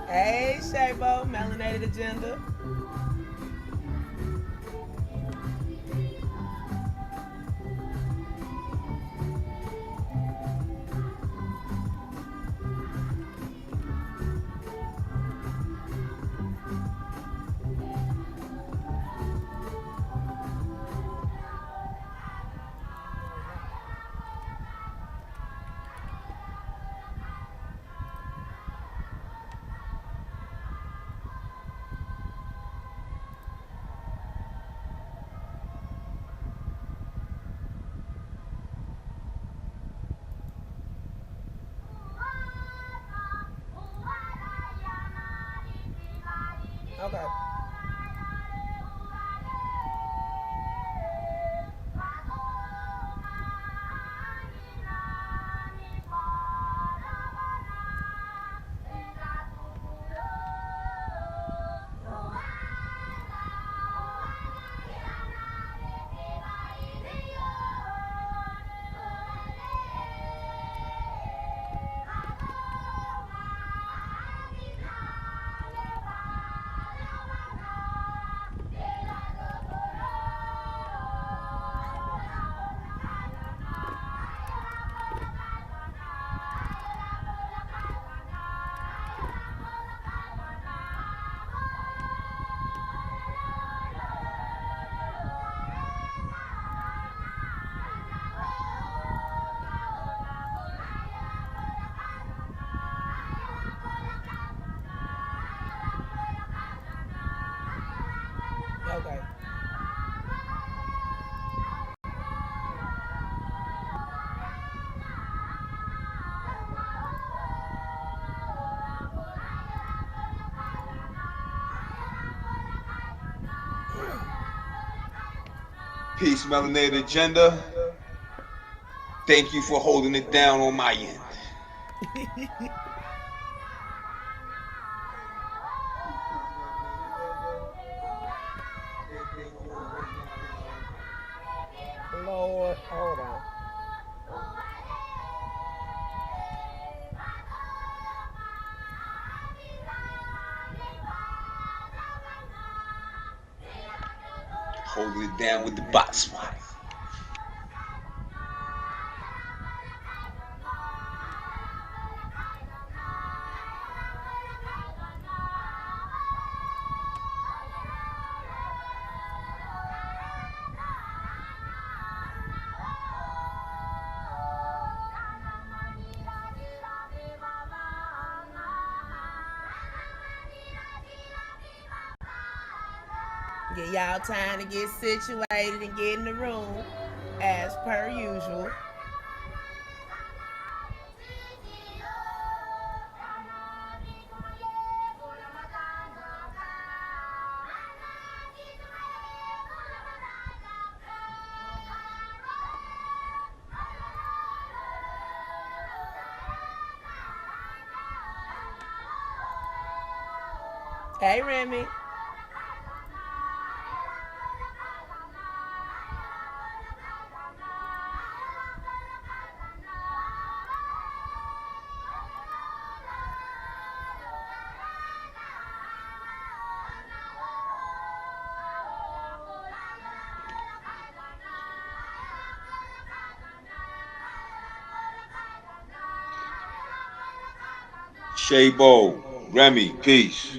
Hey, Shabo, Melanated Agenda. Okay. Okay. Peace, Melanated Agenda. Thank you for holding it down on my end. Lord, hold on. Holding it down with the bot swat. Get y'all time to get situated and get in the room as per usual. Hey, Remy. Shabo, Remy, peace.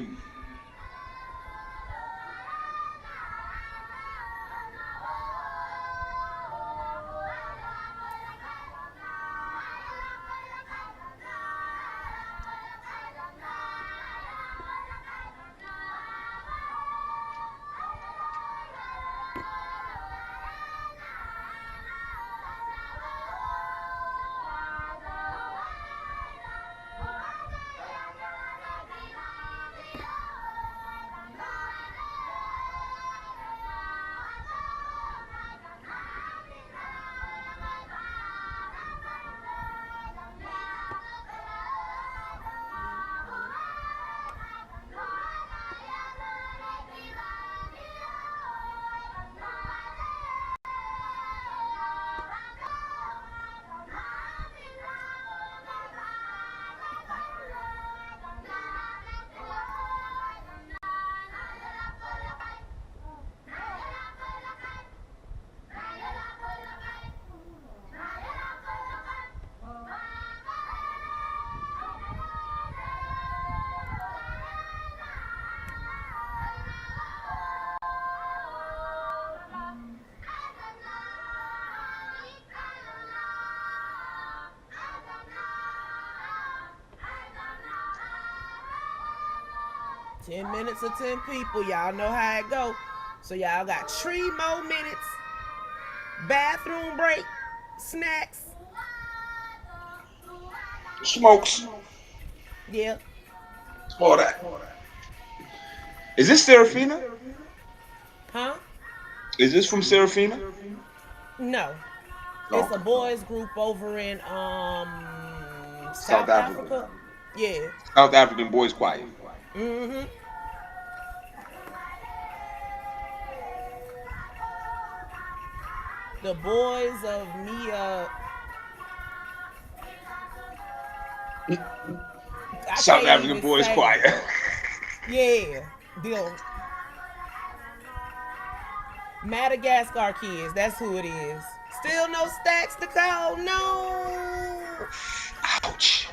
10 minutes or 10 people. Y'all know how it go. So y'all got 3 more minutes. Bathroom break. Snacks. Smokes. Yeah. All that. Is this Serafina? Huh? Is this from Serafina? No. Oh, It's a okay. boys group over in South South Africa. Africa. Yeah. South African Boys Choir. Mm-hmm. The boys of Mia. I South can't African even Boys say it. Choir. Yeah. The Madagascar kids. That's who it is. Still no stacks to call. No. Ouch.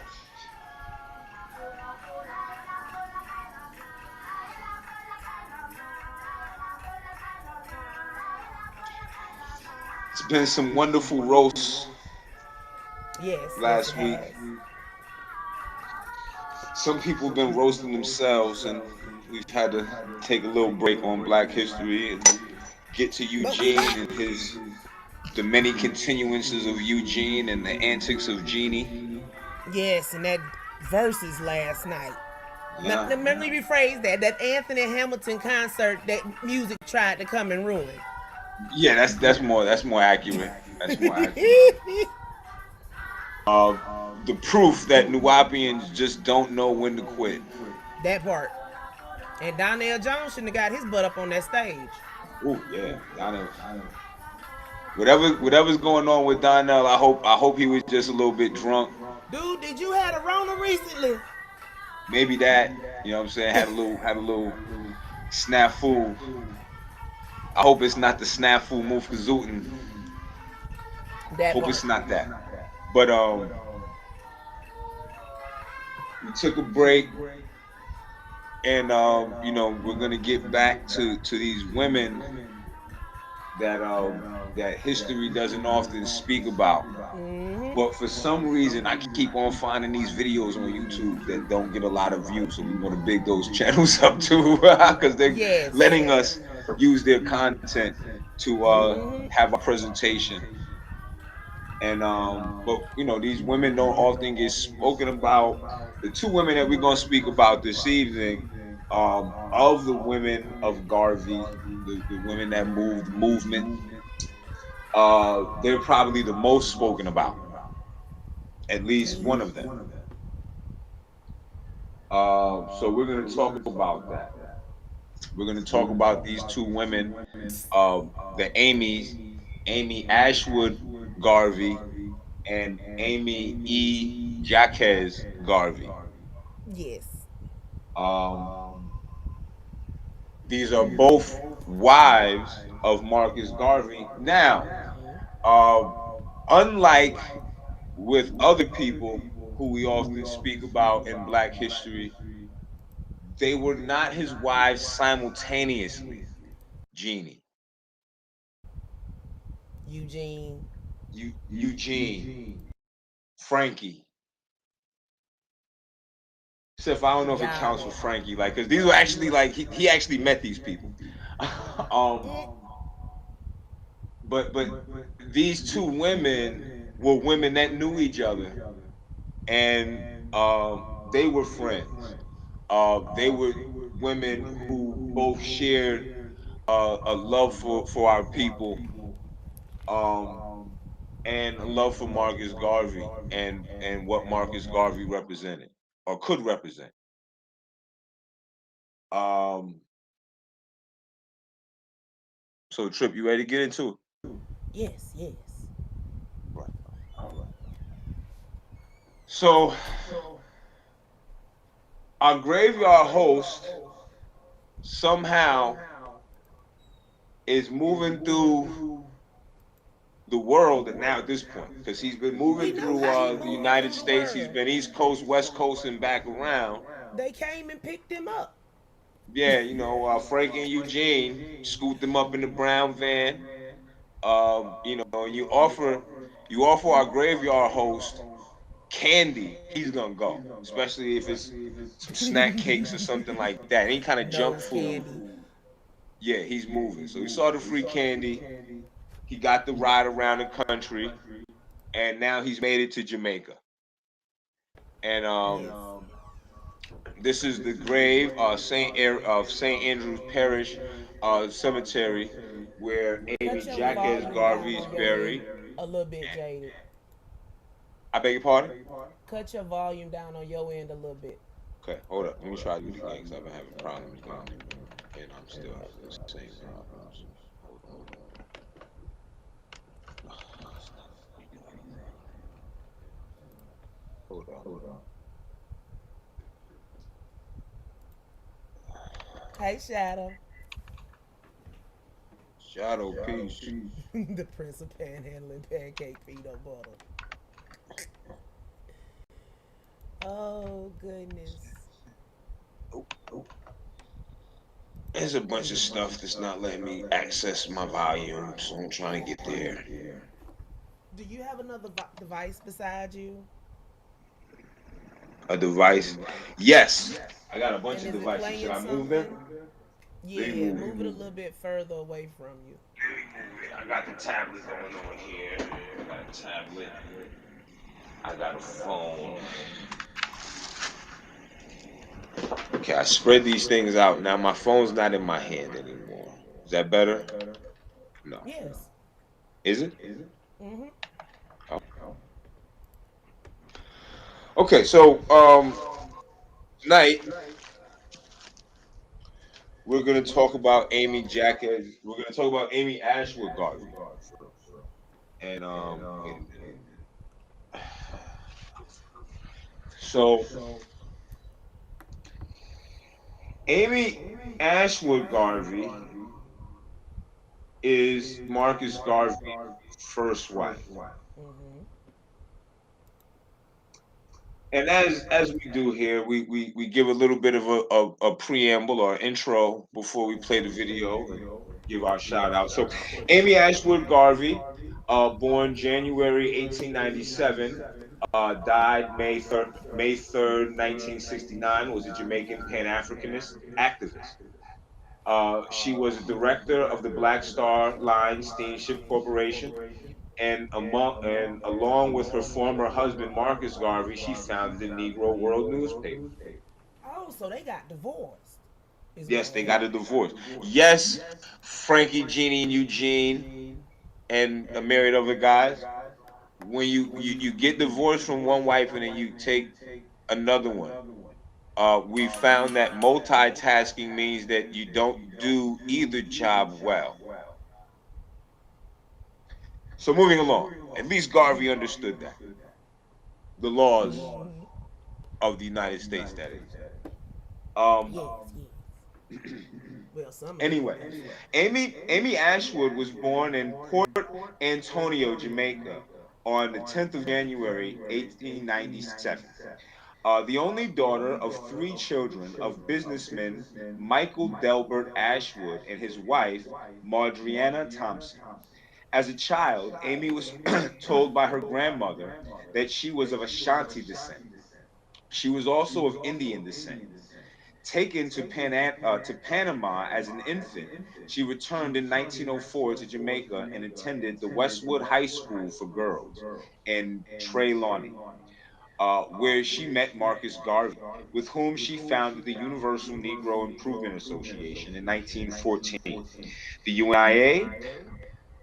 It's been some wonderful roasts Yes. Yes, it last week. has. Some people have been roasting themselves, and we've had to take a little break on Black history and get to But we Eugene back. and his the many continuances of Eugene and the antics of Jeannie. Yes, and that verses last night. Now, Yeah. let me rephrase that. That Anthony Hamilton concert, that music tried to come and ruin. Yeah, that's more accurate. That's more accurate. Uh, the proof that Nuwapians just don't know when to quit. That part. And Donnell Jones shouldn't have got his butt up on that stage. Oh yeah, Donnell. Whatever's going on with Donnell, I hope he was just a little bit drunk. Dude, did you have a Rona recently? Maybe that, you know what I'm saying, had a little snafu. I hope it's not the snafu Mufkazutin. That Hope part. it's not that. But we took a break, and we're gonna get back to these women that history doesn't often speak about. Mm-hmm. But for some reason, I keep on finding these videos on YouTube that don't get a lot of views. So we want to big those channels up too, because they're Yes. letting us use their content to Mm-hmm. have our presentation. And but these women don't often get spoken about. The two women that we're gonna speak about this evening, of the women of Garvey, the women that moved the movement, they're probably the most spoken about, at least one of them. So we're going to talk about that. We're going to talk about these two women, the Amy Ashwood Garvey and Amy E. Jacques Garvey. Yes. Um, these are both wives of Marcus Garvey. Now, uh, unlike with other people who we often speak about in Black history, they were not his wives simultaneously. Jeannie, Eugene. Eugene, Frankie. Except I don't know if it Y'all. counts for Frankie, like, because these were actually like he actually met these people. um, but these two women were women that knew each other, and they were friends. They were women who both shared a love for our people, um, and a love for Marcus Garvey and what Marcus Garvey represented or could represent. Um, so Trip, you ready to get into it? Yes, yes. Right. All right. So our graveyard host somehow is moving through the world now at this point, because he's been We moving know through how he the moving United through the States. He's world. been East Coast, West Coast, and back around. They came and picked him up. Yeah, Frankie and Eugene scooped them up in the brown van. And you offer our graveyard host candy, he's gonna go. Especially if it's some snack cakes or something like that. Any kind of junk Nose food. candy. Yeah, he's moving. So he saw the free candy. He got the ride around the country, and now he's made it to Jamaica. And Yes. this is the grave of Saint Andrew's Parish Cemetery, where Amy Cut your Jacques volume down Garvey is on your end buried. a little bit, Jaded. I beg your pardon. Cut your volume down on your end a little bit. Okay, hold up. Let me try to do it again because I've been having problems doing it, and I'm still having the same problems. Hold on. It's not letting me do anything. Hold on. Hey, Shadow. Shadow Peace. The Prince of Panhandling Pancake Peanut Butter. Oh, goodness. Oh, there's a bunch of stuff that's not letting me access my volume, so I'm trying to get there. Do you have another device beside you? A device? Yes. I got a bunch And of is it devices. Should playing I move them? something? Let me Yeah, move it. move it a little bit further away from you. Let me move it. I got the tablet going on here. I got a tablet. I got a phone. Okay, I spread these things out. Now my phone's not in my hand anymore. Is that better? No. Yes. Is it? Mm-hmm. Oh. Okay, so tonight we're gonna talk about Amy Jacques. We're gonna talk about Amy Ashwood Garvey first. And wait a minute. So Amy Ashwood Garvey is Marcus Garvey's first wife. Mm-hmm. And as we do here, we give a little bit of a preamble or intro before we play the video and give our shout out. So Amy Ashwood Garvey, born January 1897, died May 3rd, 1969, was a Jamaican Pan-Africanist activist. She was a director of the Black Star Line Steamship Corporation, and along with her former husband Marcus Garvey, she founded the Negro World newspaper. Oh, so they got divorced, is what Yes, they happened. got a divorce. Yes, Frankie, Jeannie, and Eugene, and a myriad other guys. When you get divorced from one wife and then you take another one, we found that multitasking means that you don't do either job well. So moving along, at least Garvey understood that the laws Mhm. of the United States, that is. Um, Yes, yes. Well, some of them anyway, do. Amy Ashwood was born in Port Antonio, Jamaica, on the 10th of January, 1897. The only daughter of three children of businessman Michael Delbert Ashwood and his wife, Maudriana Thompson. As a child, Amy was told by her grandmother that she was of Ashanti descent. She was also of Indian descent. Taken to Panama as an infant, she returned in 1904 to Jamaica and attended the Westwood High School for Girls in Trelawney, where she met Marcus Garvey, with whom she founded the Universal Negro Improvement Association in 1914. The UNIA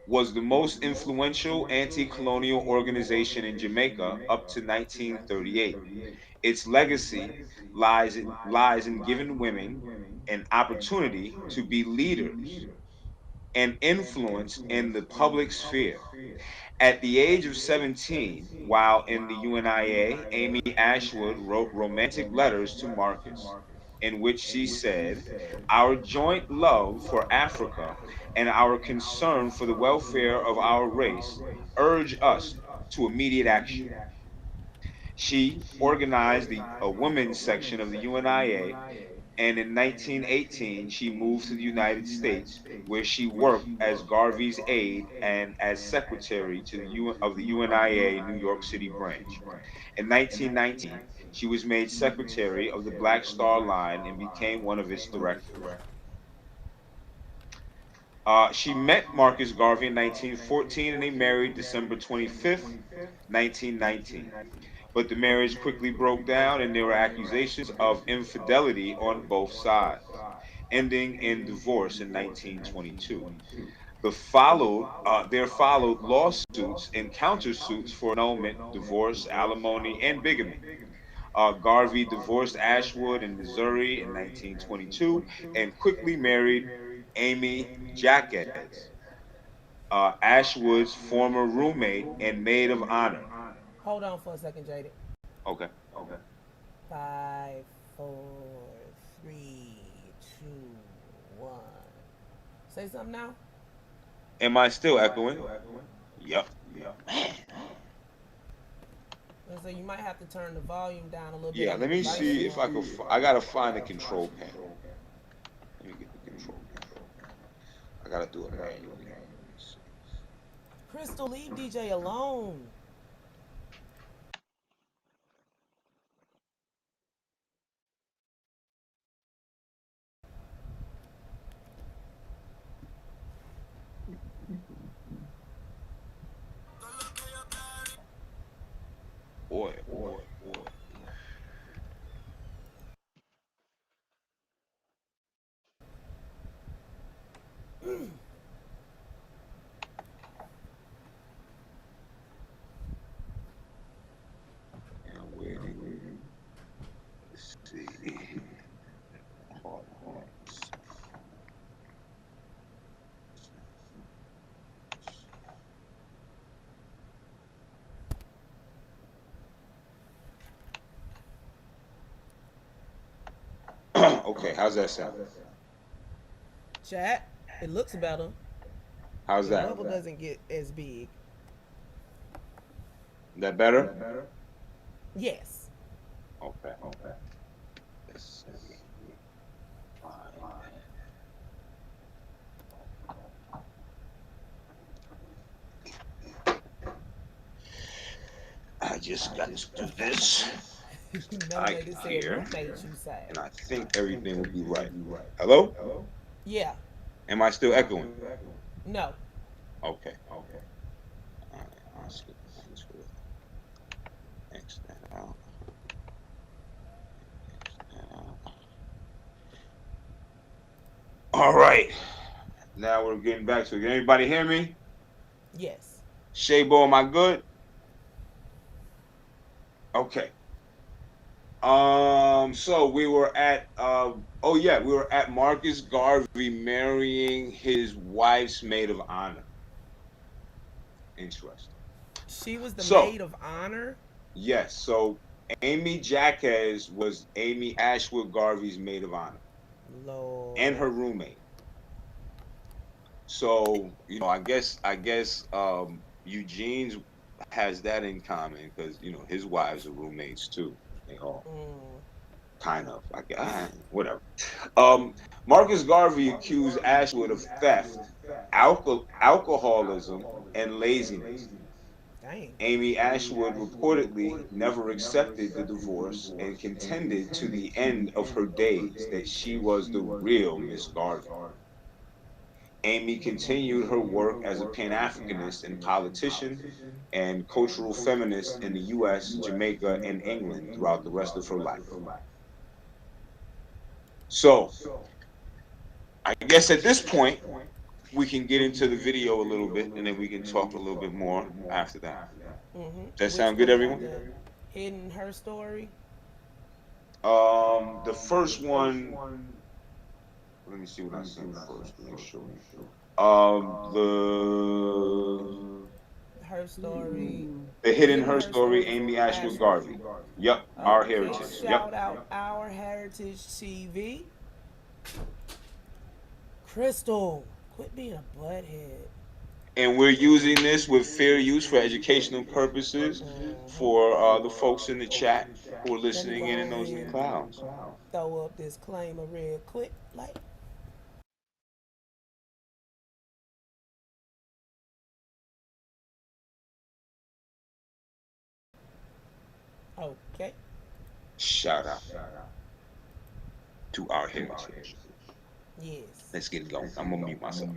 was the most influential anti-colonial organization in Jamaica up to 1938. Its legacy lies in giving women an opportunity to be leaders and influence in the public sphere. At the age of 17, while in the UNIA, Amy Ashwood wrote romantic letters to Marcus, in which she said, "Our joint love for Africa and our concern for the welfare of our race urge us to immediate action." She organized a women's section of the UNIA And in 1918, she moved to the United States, where she worked as Garvey's aide and as secretary to the of the UNIA New York City branch. In 1919, she was made secretary of the Black Star Line and became one of its directors. She met Marcus Garvey in 1914 and they married December 25th, 1919. But the marriage quickly broke down and there were accusations of infidelity on both sides, ending in divorce in 1922. There followed lawsuits and countersuits for annulment, divorce, alimony, and bigamy. Garvey divorced Ashwood in Missouri in 1922 and quickly married Amy Jaquez, Ashwood's former roommate and maid of honor. Hold on for a second, Jaded. Okay. 5, 4, 3, 2, 1. Say something now. Am I still echoing? Yep. So you might have to turn the volume down a little bit Yeah, on the let me device. see if I can. I gotta find the control panel. Let me get the control panel. I gotta do it manually. Crystal, leave DJ alone. Boy. I'm waiting. Let's see. Hold on. Okay, how's that sound? Chat, it looks better. How's The that? bubble doesn't get as big. That better? Yes. Okay. Let's see. Fine. I just got to do this. No I lady said, here, who made you sad? and I think everything will be right. Hello? Yeah. Am I still echoing? No. Okay. All right. I'll skip things for X that out. All right. Now we're getting back to it. Can anybody hear me? Yes. Shaybo, am I good? Okay. So we were at we were at Marcus Garvey marrying his wife's maid of honor. Interesting. She was the So maid of honor. yes, so Amy Jaquez was Amy Ashwood Garvey's maid of honor and her Lord. roommate. So, I guess Eugene's has that in common because his wives are roommates too. They all Mm. kind of whatever. Marcus Garvey accused Ashwood of theft, alcoholism, and laziness. Dang. Amy Ashwood reportedly never accepted the divorce and contended to the end of her days that she was the real Miss Garvey. Amy continued her work as a Pan Africanist and politician and cultural feminist in the US, Jamaica, and England throughout the rest of her life. So, I guess at this point, we can get into the video a little bit and then we can talk a little bit more after that. Does that Which sound good, one? everyone? The hidden her story. The first one, let me see what I sent first to make sure. The Her story. hidden Hidden her her story, stories. Amy Ashwood Ashwood. Garvey. Yep, Our Okay. Heritage. Yep. Shout out Our Heritage TV. Crystal, quit being a butthead. And we're using this with fair use for educational purposes for the folks in the chat who are Let me listening go in and those in the ahead clouds. and throw up disclaimer real quick. Like, okay. Shout out to our heritage. Yes. Let's get it going. I'm gonna mute myself.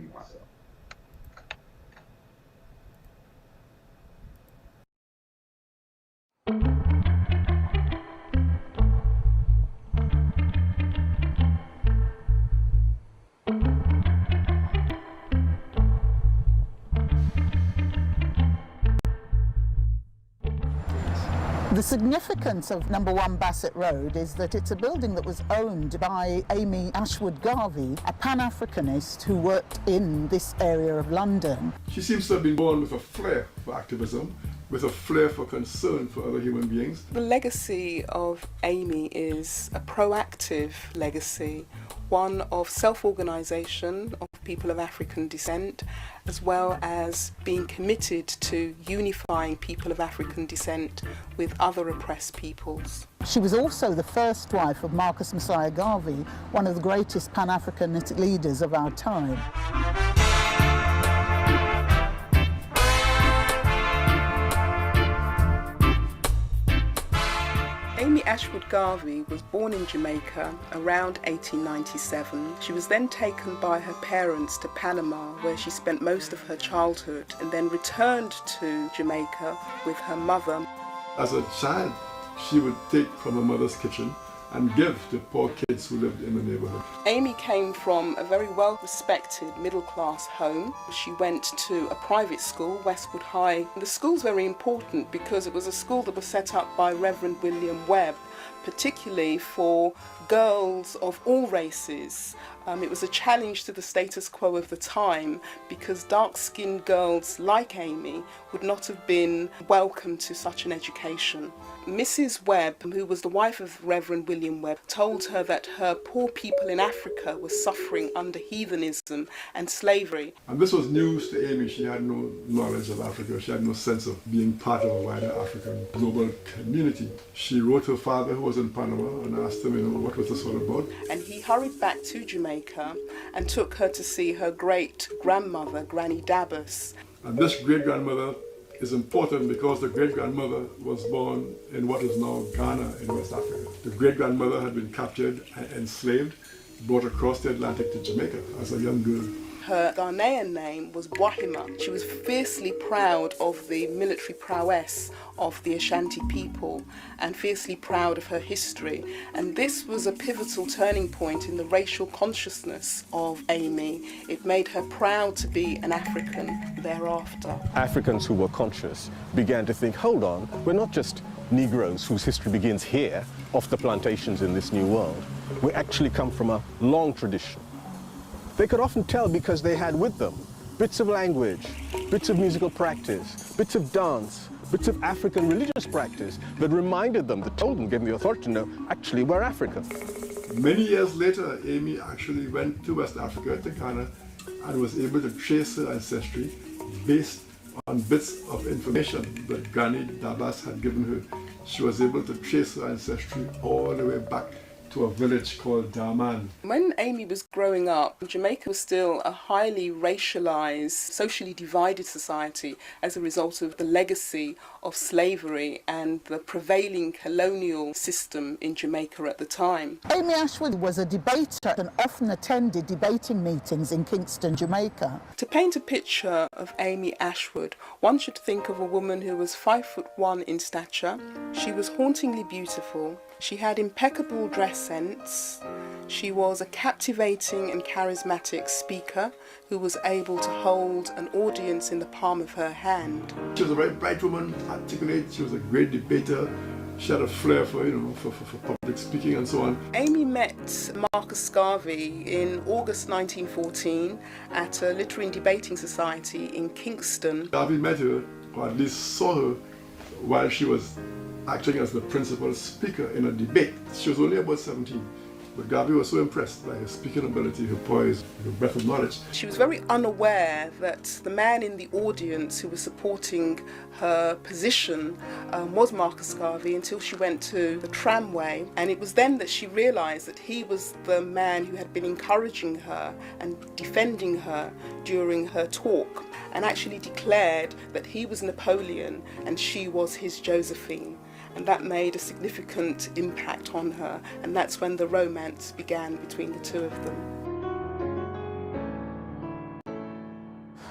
The significance of number 1 Bassett Road is that it's a building that was owned by Amy Ashwood Garvey, a Pan-Africanist who worked in this area of London. She seems to have been born with a flair for activism, with a flair for concern for other human beings. The legacy of Amy is a proactive legacy, one of self-organisation of people of African descent, as well as being committed to unifying people of African descent with other oppressed peoples. She was also the first wife of Marcus Garvey, one of the greatest Pan-Africanist leaders of our time. Amy Ashwood Garvey was born in Jamaica around 1897. She was then taken by her parents to Panama, where she spent most of her childhood, and then returned to Jamaica with her mother. As a child, she would take from her mother's kitchen and give to poor kids who lived in the neighborhood. Amy came from a very well-respected middle-class home. She went to a private school, Westwood High. The school's very important because it was a school that was set up by Reverend William Webb, particularly for girls of all races. It was a challenge to the status quo of the time because dark-skinned girls like Amy would not have been welcome to such an education. Mrs. Webb, who was the wife of Reverend William Webb, told her that her poor people in Africa were suffering under heathenism and slavery. And this was news to Amy. She had no knowledge of Africa. She had no sense of being part of a wider African global community. She wrote her father, who was in Panama, and asked him, what was this all about? And he hurried back to Jamaica and took her to see her great-grandmother, Granny Dabbus. And this great-grandmother is important because the great-grandmother was born in what is now Ghana in West Africa. The great-grandmother had been captured and enslaved, brought across the Atlantic to Jamaica as a young girl. Her Ghanaian name was Wahima. She was fiercely proud of the military prowess of the Ashanti people and fiercely proud of her history. And this was a pivotal turning point in the racial consciousness of Amy. It made her proud to be an African thereafter. Africans who were conscious began to think, hold on, we're not just Negroes whose history begins here, off the plantations in this new world. We actually come from a long tradition. They could often tell because they had with them bits of language, bits of musical practice, bits of dance, bits of African religious practice that reminded them, that told them, gave them the authority to know, actually, we're African. Many years later, Amy actually went to West Africa, to Ghana, and was able to trace her ancestry based on bits of information that Granny Dabbus had given her. She was able to trace her ancestry all the way back to a village called Daman. When Amy was growing up, Jamaica was still a highly racialized, socially divided society as a result of the legacy of slavery and the prevailing colonial system in Jamaica at the time. Amy Ashwood was a debater and often attended debating meetings in Kingston, Jamaica. To paint a picture of Amy Ashwood, one should think of a woman who was 5'1" in stature. She was hauntingly beautiful. She had impeccable dress sense. She was a captivating and charismatic speaker who was able to hold an audience in the palm of her hand. She was a very bright woman, articulate. She was a great debater. She had a flair for, for public speaking and so on. Amy met Marcus Garvey in August 1914 at a literary and debating society in Kingston. Garvey met her, or at least saw her, while she was acting as the principal speaker in a debate. She was only about 17. But Garvey was so impressed by her speaking ability, her poise, her breadth of knowledge. She was very unaware that the man in the audience who was supporting her position was Marcus Garvey until she went to the tramway. And it was then that she realised that he was the man who had been encouraging her and defending her during her talk, and actually declared that he was Napoleon and she was his Josephine. And that made a significant impact on her, and that's when the romance began between the two of them.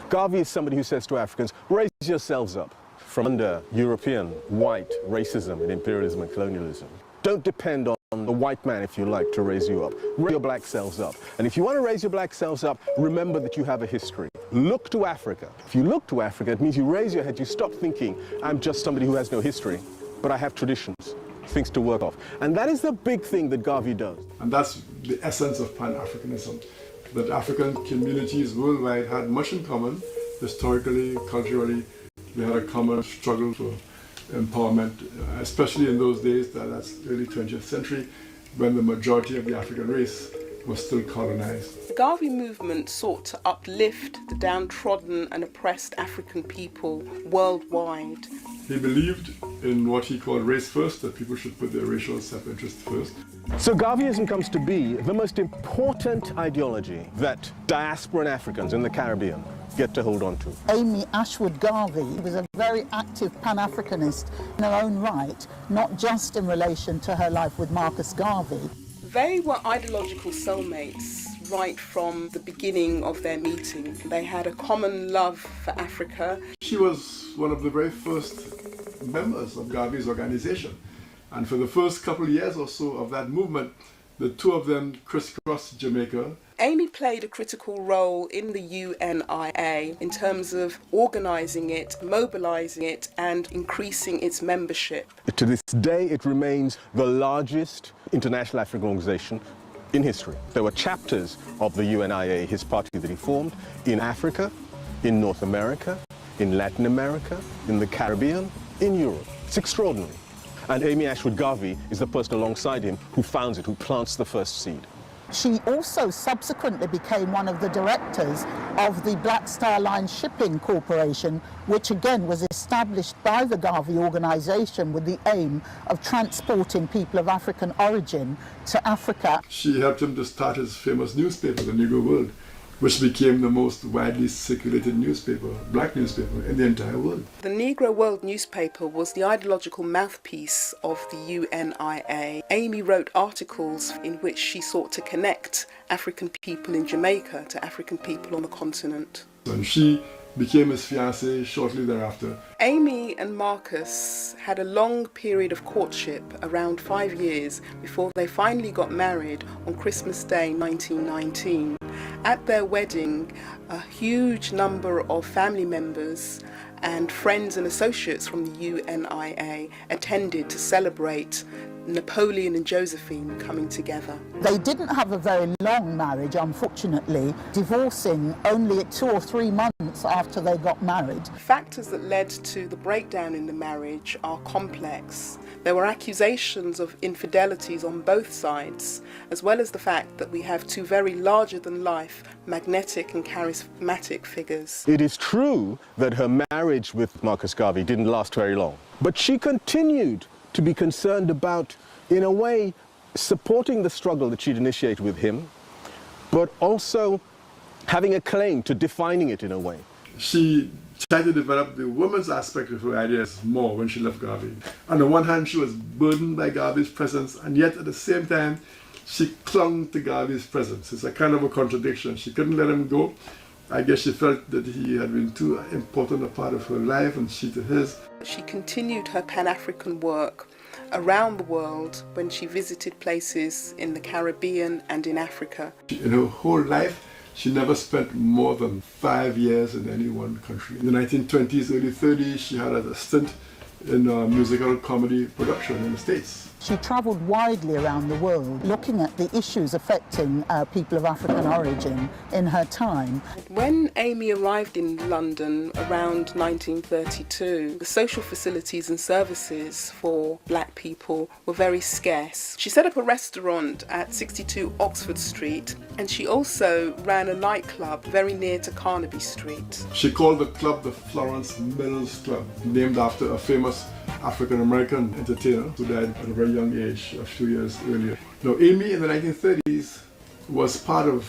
Garvey is somebody who says to Africans, raise yourselves up from under European white racism and imperialism and colonialism. Don't depend on the white man, if you like, to raise you up. Raise your black selves up. And if you want to raise your black selves up, remember that you have a history. Look to Africa. If you look to Africa, it means you raise your head, you stop thinking, I'm just somebody who has no history, but I have traditions, things to work off. And that is the big thing that Garvey does. And that's the essence of Pan-Africanism, that African communities worldwide had much in common, historically, culturally. They had a common struggle for empowerment, especially in those days, that's early 20th century, when the majority of the African race was still colonized. The Garvey movement sought to uplift the downtrodden and oppressed African people worldwide. He believed in what he called race first, that people should put their racial self-interest first. So Garveyism comes to be the most important ideology that diasporan Africans in the Caribbean get to hold on to. Amy Ashwood Garvey was a very active Pan-Africanist in her own right, not just in relation to her life with Marcus Garvey. They were ideological soulmates right from the beginning of their meeting. They had a common love for Africa. She was one of the very first members of Garvey's organization. And for the first couple of years or so of that movement, the two of them crisscrossed Jamaica. Amy played a critical role in the UNIA in terms of organising it, mobilising it and increasing its membership. To this day, it remains the largest international African organization in history. There were chapters of the UNIA, his party that he formed, in Africa, in North America, in Latin America, in the Caribbean, in Europe. It's extraordinary. And Amy Ashwood Garvey is the person alongside him who founds it, who plants the first seed. She also subsequently became one of the directors of the Black Star Line Shipping Corporation, which again was established by the Garvey organization with the aim of transporting people of African origin to Africa. She helped him to start his famous newspaper, the Negro World, which became the most widely circulated newspaper, black newspaper, in the entire world. The Negro World newspaper was the ideological mouthpiece of the UNIA. Amy wrote articles in which she sought to connect African people in Jamaica to African people on the continent. And she became his fiancée shortly thereafter. Amy and Marcus had a long period of courtship, around 5 years, before they finally got married on Christmas Day 1919. At their wedding, a huge number of family members and friends and associates from the UNIA attended to celebrate Napoleon and Josephine coming together. They didn't have a very long marriage, unfortunately, divorcing only 2 or 3 months after they got married. Factors that led to the breakdown in the marriage are complex. There were accusations of infidelities on both sides, as well as the fact that we have two very larger-than-life, magnetic and charismatic figures. It is true that her marriage with Marcus Garvey didn't last very long, but she continued to be concerned about, in a way, supporting the struggle that she'd initiated with him, but also having a claim to defining it in a way. She tried to develop the woman's aspect of her ideas more when she left Garvey. On the one hand, she was burdened by Garvey's presence, and yet at the same time, she clung to Garvey's presence. It's a kind of a contradiction. She couldn't let him go. I guess she felt that he had been too important a part of her life and she to his. She continued her Pan-African work around the world when she visited places in the Caribbean and in Africa. In her whole life, she never spent more than 5 years in any one country. In the 1920s, early 30s, she had a stint in musical comedy production in the States. She travelled widely around the world looking at the issues affecting people of African origin in her time. When Amy arrived in London around 1932, the social facilities and services for black people were very scarce. She set up a restaurant at 62 Oxford Street, and she also ran a nightclub very near to Carnaby Street. She called the club the Florence Mills Club, named after a famous African-American entertainer who died at a very young age, a few years earlier. Now, Amy in the 1930s was part of,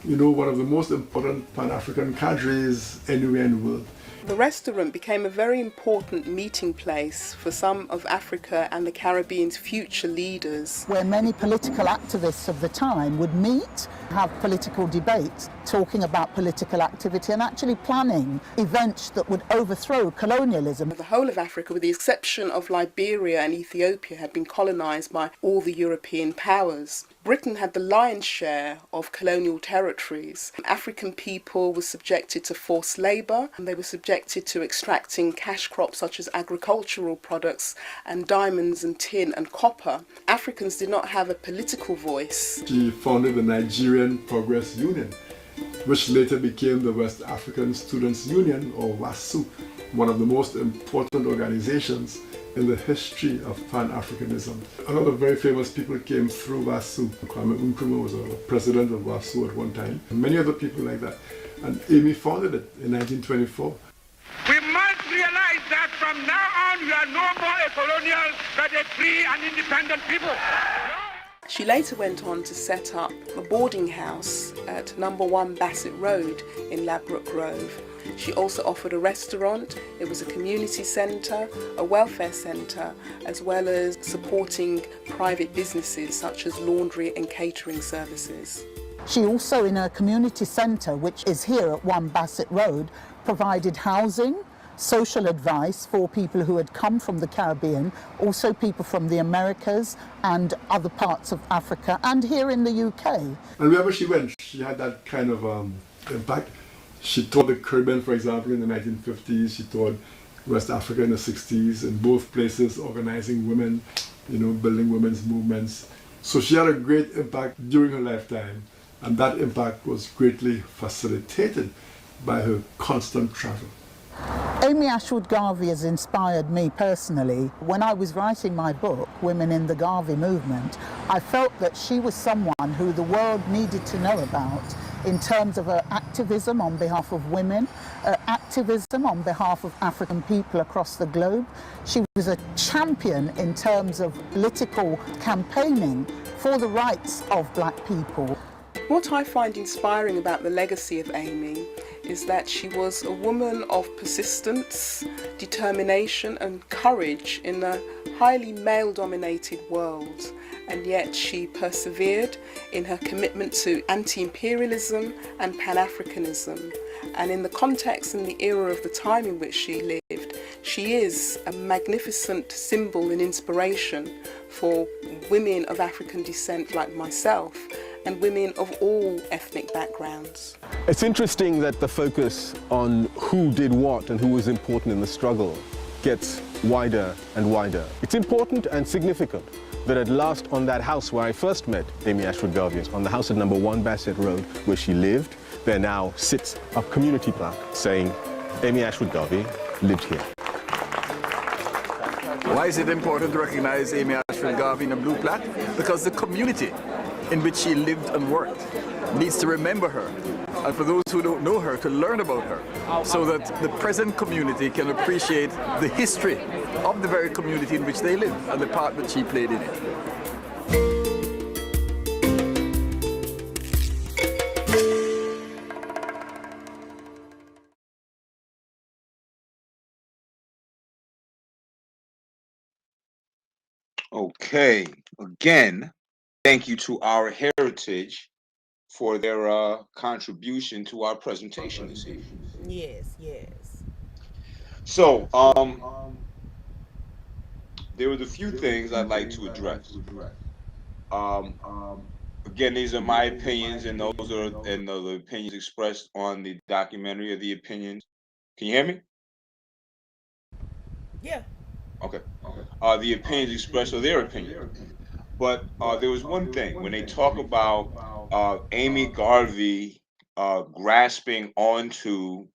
one of the most important Pan-African cadres anywhere in the world. The restaurant became a very important meeting place for some of Africa and the Caribbean's future leaders. Where many political activists of the time would meet, have political debates, talking about political activity and actually planning events that would overthrow colonialism. The whole of Africa, with the exception of Liberia and Ethiopia, had been colonised by all the European powers. Britain had the lion's share of colonial territories. African people were subjected to forced labour, and they were subjected to extracting cash crops such as agricultural products and diamonds and tin and copper. Africans did not have a political voice. She founded the Nigerian Progress Union, which later became the West African Students Union, or WASU, one of the most important organizations in the history of Pan-Africanism. A lot of very famous people came through WASU. Kwame Nkrumah was a president of WASU at one time, and many other people like that. And Amy founded it in 1924. We must realize that from now on we are no more a colonial, but a free and independent people. She later went on to set up a boarding house at number 1 Bassett Road in Ladbroke Grove. She also offered a restaurant, it was a community centre, a welfare centre, as well as supporting private businesses such as laundry and catering services. She also, in her community centre, which is here at 1 Bassett Road, provided housing, social advice for people who had come from the Caribbean, also people from the Americas and other parts of Africa, and here in the UK. And wherever she went, she had that kind of impact. She taught the Caribbean, for example, in the 1950s. She taught West Africa in the 60s, in both places, organizing women, building women's movements. So she had a great impact during her lifetime, and that impact was greatly facilitated by her constant travel. Amy Ashwood Garvey has inspired me personally. When I was writing my book, Women in the Garvey Movement, I felt that she was someone who the world needed to know about in terms of her activism on behalf of women, her activism on behalf of African people across the globe. She was a champion in terms of political campaigning for the rights of black people. What I find inspiring about the legacy of Amy is that she was a woman of persistence, determination and courage in a highly male-dominated world, and yet she persevered in her commitment to anti-imperialism and Pan-Africanism. And in the context and the era of the time in which she lived, she is a magnificent symbol and inspiration for women of African descent like myself, and women of all ethnic backgrounds. It's interesting that the focus on who did what and who was important in the struggle gets wider and wider. It's important and significant that at last on that house where I first met Amy Ashwood Garvey, on the house at number 1 Bassett Road where she lived, there now sits a community plaque saying Amy Ashwood Garvey lived here. Why is it important to recognize Amy Ashwood Garvey in a blue plaque? Because the community in which she lived and worked needs to remember her, and for those who don't know her, to learn about her, so that the present community can appreciate the history of the very community in which they live and the part that she played in it. Okay, again, thank you to our heritage for their contribution to our presentation this evening. Yes, yes. So, there was a few things I'd like to address. Again, these are my opinions, and those are the opinions expressed on the documentary, or the opinions. Can you hear me? Yeah. Okay. The opinions expressed are their opinions. But there was one thing when they talk about Amy Garvey grasping onto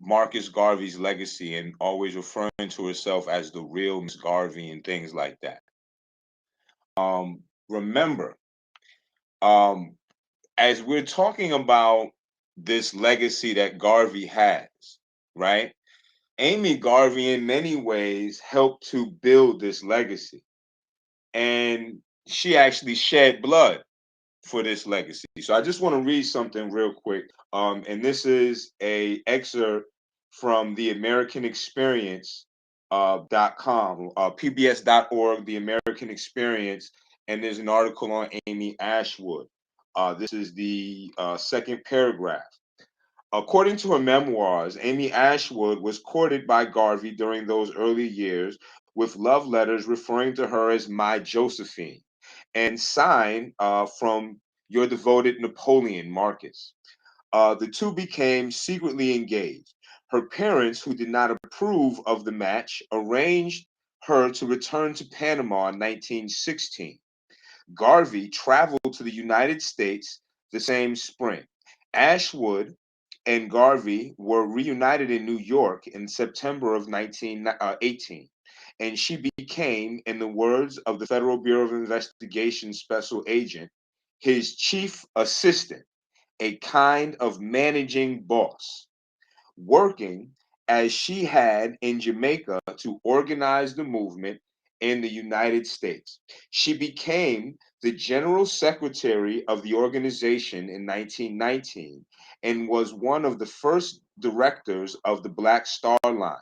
Marcus Garvey's legacy and always referring to herself as the real Miss Garvey and things like that. Remember, um, as we're talking about this legacy that Garvey has, right? Amy Garvey, in many ways, helped to build this legacy. And she actually shed blood for this legacy. So I just want to read something real quick. And this is a excerpt from the American Experience .com, pbs.org, the American Experience, and there's an article on Amy Ashwood. This is the second paragraph. According to her memoirs, Amy Ashwood was courted by Garvey during those early years with love letters referring to her as my Josephine and signed from your devoted Napoleon, Marcus. The two became secretly engaged. Her parents, who did not approve of the match, arranged her to return to Panama in 1916. Garvey traveled to the United States the same spring. Ashwood and Garvey were reunited in New York in September of 1918, and she became, in the words of the Federal Bureau of Investigation special agent, his chief assistant, a kind of managing boss, working as she had in Jamaica to organize the movement in the United States. She became the general secretary of the organization in 1919 and was one of the first directors of the Black Star Line.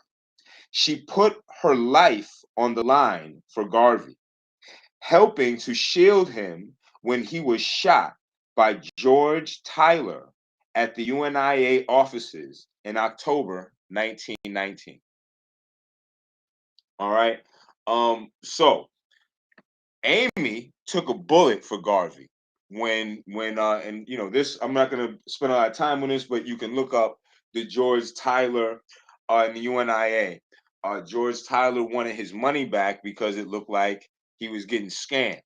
She put her life on the line for Garvey, helping to shield him when he was shot by George Tyler at the UNIA offices in October 1919. All right. So Amy took a bullet for Garvey when and you know this, I'm not gonna spend a lot of time on this, but you can look up the George Tyler and the UNIA. George Tyler wanted his money back because it looked like he was getting scammed.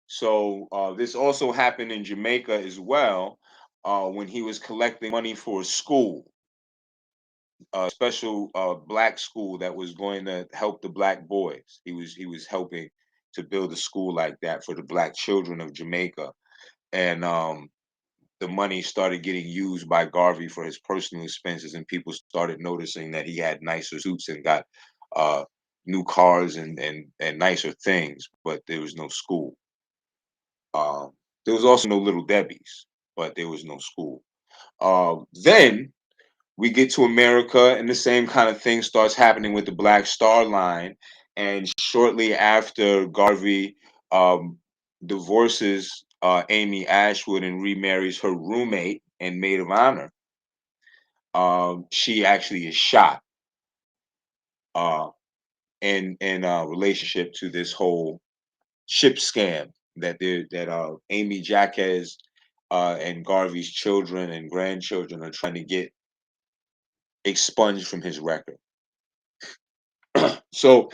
So this also happened in Jamaica as well when he was collecting money for a school, a special black school that was going to help the black boys. He was helping to build a school like that for the black children of Jamaica, and the money started getting used by Garvey for his personal expenses, and people started noticing that he had nicer suits and got uh, new cars and nicer things, but there was no school. Um, there was also no Little Debbie's, but there was no school. Then we get to America, and the same kind of thing starts happening with the Black Star Line. And shortly after Garvey um, divorces Amy Ashwood and remarries her roommate and maid of honor, she actually is shot uh, in relationship to this whole ship scam that Amy Jaquez and Garvey's children and grandchildren are trying to get expunged from his record. So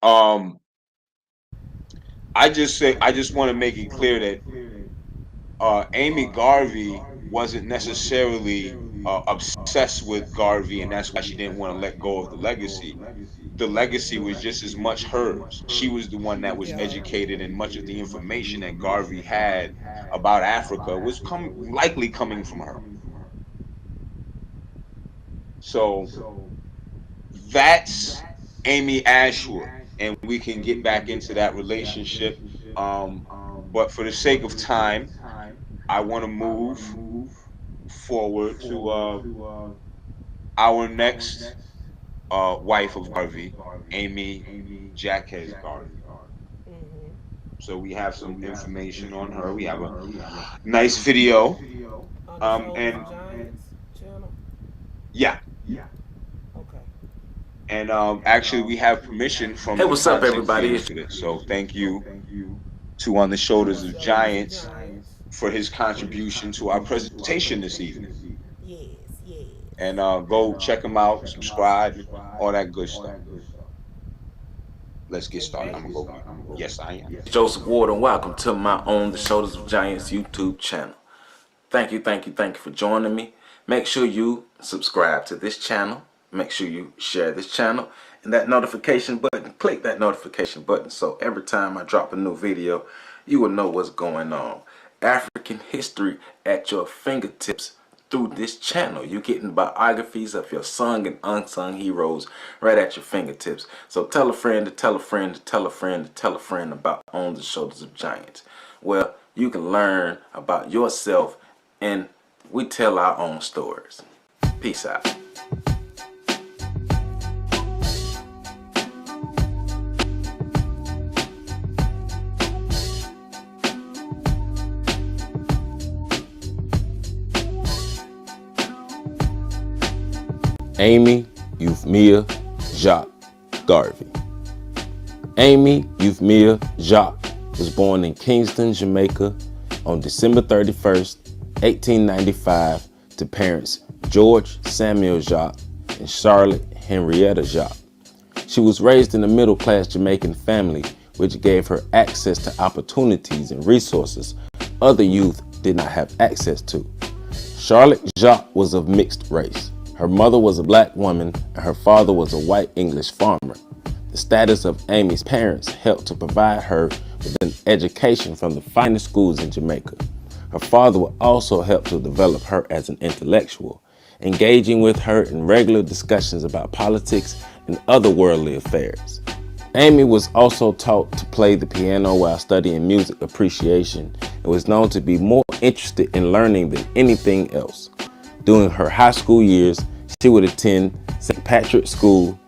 I just want to make it clear that Amy Garvey wasn't necessarily obsessed with Garvey, and that's why she didn't want to let go of the legacy. The legacy was just as much hers. She was the one that was educated, and much of the information that Garvey had about Africa was likely coming from her. So that's Amy Ashwood, and we can get back into that relationship. Um, but for the sake of time, I want to move forward to our next wife of Garvey, Amy Jaquez Garvey. Mm-hmm. So we have some information on her. We have a nice video. On the Shoulders And of Giants channel. yeah, Okay. and actually we have permission from Hey, the what's up, content everybody? creator for this. So thank you to On the Shoulders of Shoulders of Giants Giants. for his contribution to our presentation this evening. Yes, yes. And go check him out, subscribe, all that good stuff. let's get started. I'm gonna go. Yes, I am. Joseph Ward, and welcome to my On the Shoulders of Giants YouTube channel. Thank you for joining me. Make sure you subscribe to this channel. Make sure you share this channel and that notification button. Click that notification button so every time I drop a new video, you will know what's going on. African history at your fingertips through this channel. You're getting biographies of your sung and unsung heroes right at your fingertips. So tell a friend to tell a friend to tell a friend to tell a friend about On the Shoulders of Giants. Well, you can learn about yourself and we tell our own stories. Peace out. Amy Euphemia Jacques Garvey. Amy Euphemia Jacques was born in Kingston, Jamaica on December 31st, 1895 to parents George Samuel Jacques and Charlotte Henrietta Jacques. She was raised in a middle-class Jamaican family which gave her access to opportunities and resources other youth did not have access to. Charlotte Jacques was of mixed race. Her mother was a black woman and her father was a white English farmer. The status of Amy's parents helped to provide her with an education from the finest schools in Jamaica. Her father would also help to develop her as an intellectual, engaging with her in regular discussions about politics and other worldly affairs. Amy was also taught to play the piano while studying music appreciation and was known to be more interested in learning than anything else. During her high school years, she would attend St. Patrick's School,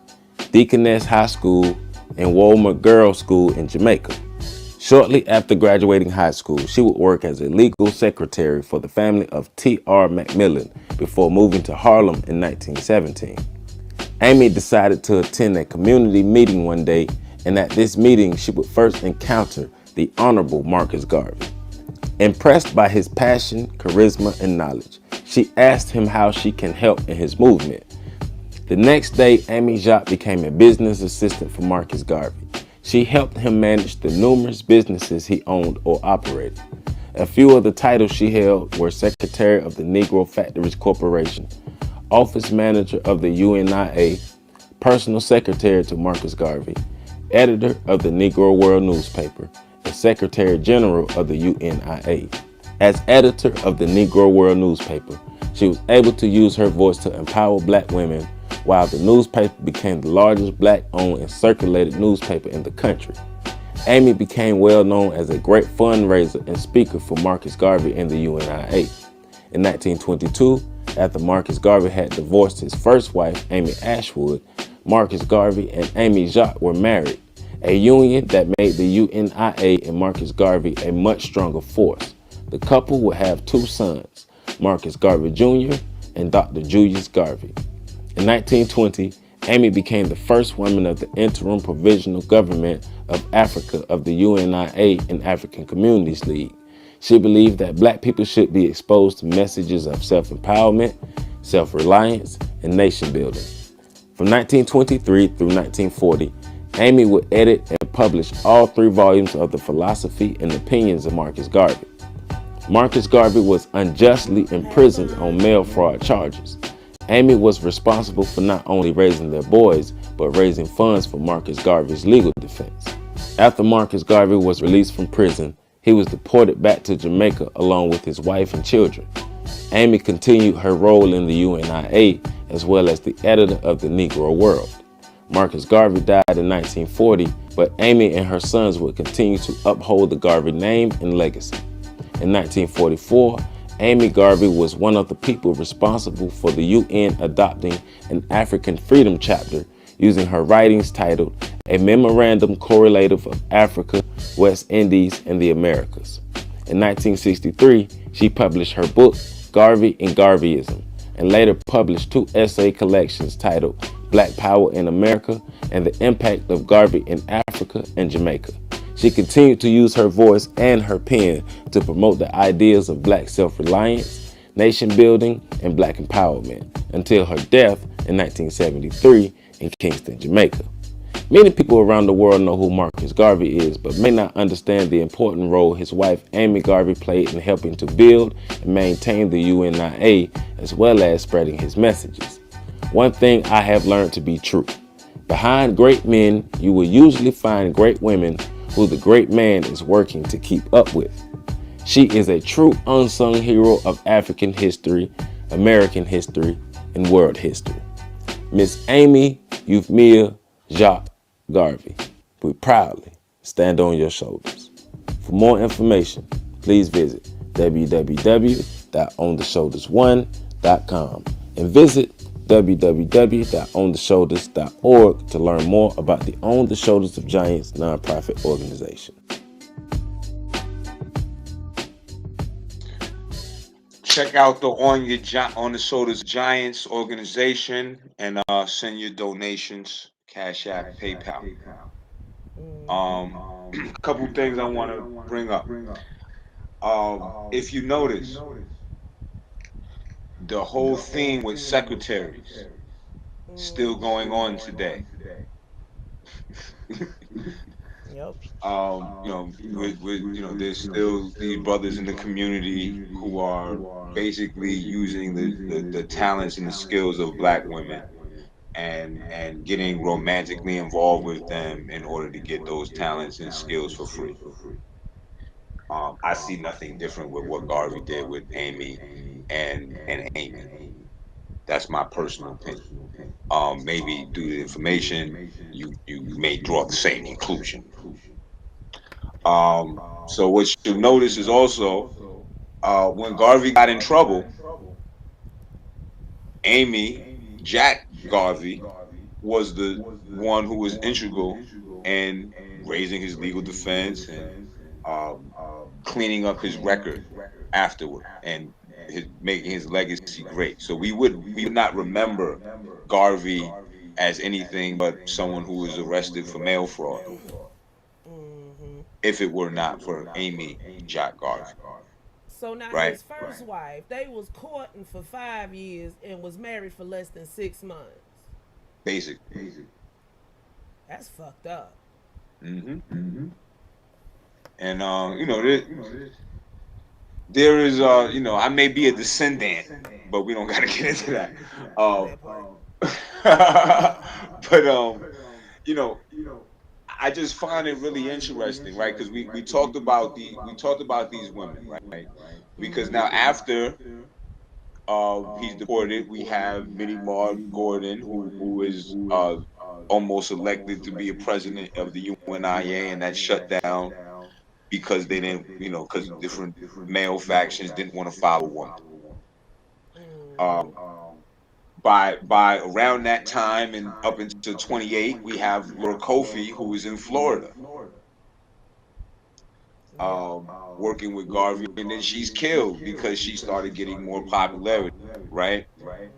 Deaconess High School, and Walmer Girls School in Jamaica. Shortly after graduating high school, she would work as a legal secretary for the family of T.R. Macmillan before moving to Harlem in 1917. Amy decided to attend a community meeting one day, and at this meeting, she would first encounter the Honorable Marcus Garvey. Impressed by his passion, charisma, and knowledge, she asked him how she can help in his movement. The next day, Amy Jacques became a business assistant for Marcus Garvey. She helped him manage the numerous businesses he owned or operated. A few of the titles she held were Secretary of the Negro Factories Corporation, Office Manager of the UNIA, Personal Secretary to Marcus Garvey, Editor of the Negro World newspaper, and Secretary General of the UNIA. As editor of the Negro World newspaper, she was able to use her voice to empower black women, while the newspaper became the largest black-owned and circulated newspaper in the country. Amy became well known as a great fundraiser and speaker for Marcus Garvey and the UNIA. In 1922, after Marcus Garvey had divorced his first wife, Amy Ashwood, Marcus Garvey and Amy Jacques were married, a union that made the UNIA and Marcus Garvey a much stronger force. The couple would have two sons, Marcus Garvey Jr. and Dr. Julius Garvey. In 1920, Amy became the first woman of the Interim Provisional Government of Africa of the UNIA and African Communities League. She believed that black people should be exposed to messages of self-empowerment, self-reliance, and nation building. From 1923 through 1940, Amy would edit and publish all 3 volumes of the philosophy and opinions of Marcus Garvey. Marcus Garvey was unjustly imprisoned on mail fraud charges. Amy was responsible for not only raising their boys, but raising funds for Marcus Garvey's legal defense. After Marcus Garvey was released from prison, he was deported back to Jamaica along with his wife and children. Amy continued her role in the UNIA as well as the editor of the Negro World. Marcus Garvey died in 1940, but Amy and her sons would continue to uphold the Garvey name and legacy. In 1944, Amy Garvey was one of the people responsible for the UN adopting an African Freedom Chapter using her writings titled A Memorandum Correlative of Africa, West Indies, and the Americas. In 1963, she published her book, Garvey and Garveyism, and later published 2 essay collections titled Black Power in America and the Impact of Garvey in Africa and Jamaica. She continued to use her voice and her pen to promote the ideas of black self-reliance, nation building, and black empowerment until her death in 1973 in Kingston, Jamaica. Many people around the world know who Marcus Garvey is, but may not understand the important role his wife Amy Garvey played in helping to build and maintain the UNIA, as well as spreading his messages. One thing I have learned to be true: behind great men, you will usually find great women who the great man is working to keep up with. She is a true unsung hero of African history, American history, and world history. Miss Amy Euphemia Jacques Garvey, we proudly stand on your shoulders. For more information, please visit www.ontheshoulders1.com and visit www.ontheshoulders.org to learn more about the On the Shoulders of Giants nonprofit organization. Check out the On the Shoulders Giants organization and send your donations, Cash App, PayPal. A couple things I want to bring up. If you notice, the whole theme with secretaries still going on today. Yep. There's still these brothers in the community who are basically using the talents and the skills of Black women and getting romantically involved with them in order to get those talents and skills for free. I see nothing different with what Garvey did with Amy and Amy. That's my personal opinion. Maybe due to information, you may draw the same conclusion. So what you notice is also when Garvey got in trouble, Amy Jack Garvey was the one who was integral in raising his legal defense and cleaning up his record afterward and making his legacy great. So we would not remember Garvey as anything but someone who was arrested for mail fraud if it were not for Amy Jack Garvey. So now Right? his first wife, they was courting for 5 years and was married for less than 6 months. Basically. That's fucked up. And there is I may be a descendant, but we don't gotta get into that. But I just find it really interesting, right? Because we talked about these women, right? Because now after he's deported, we have Minnie Maud Gordon, who is almost elected to be a president of the UNIA, and that shut down because they didn't, because different male factions didn't want to follow a woman. By around that time and up until 28, we have Laura Kofi, who is in Florida, working with Garvey, and then she's killed because she started getting more popularity, right?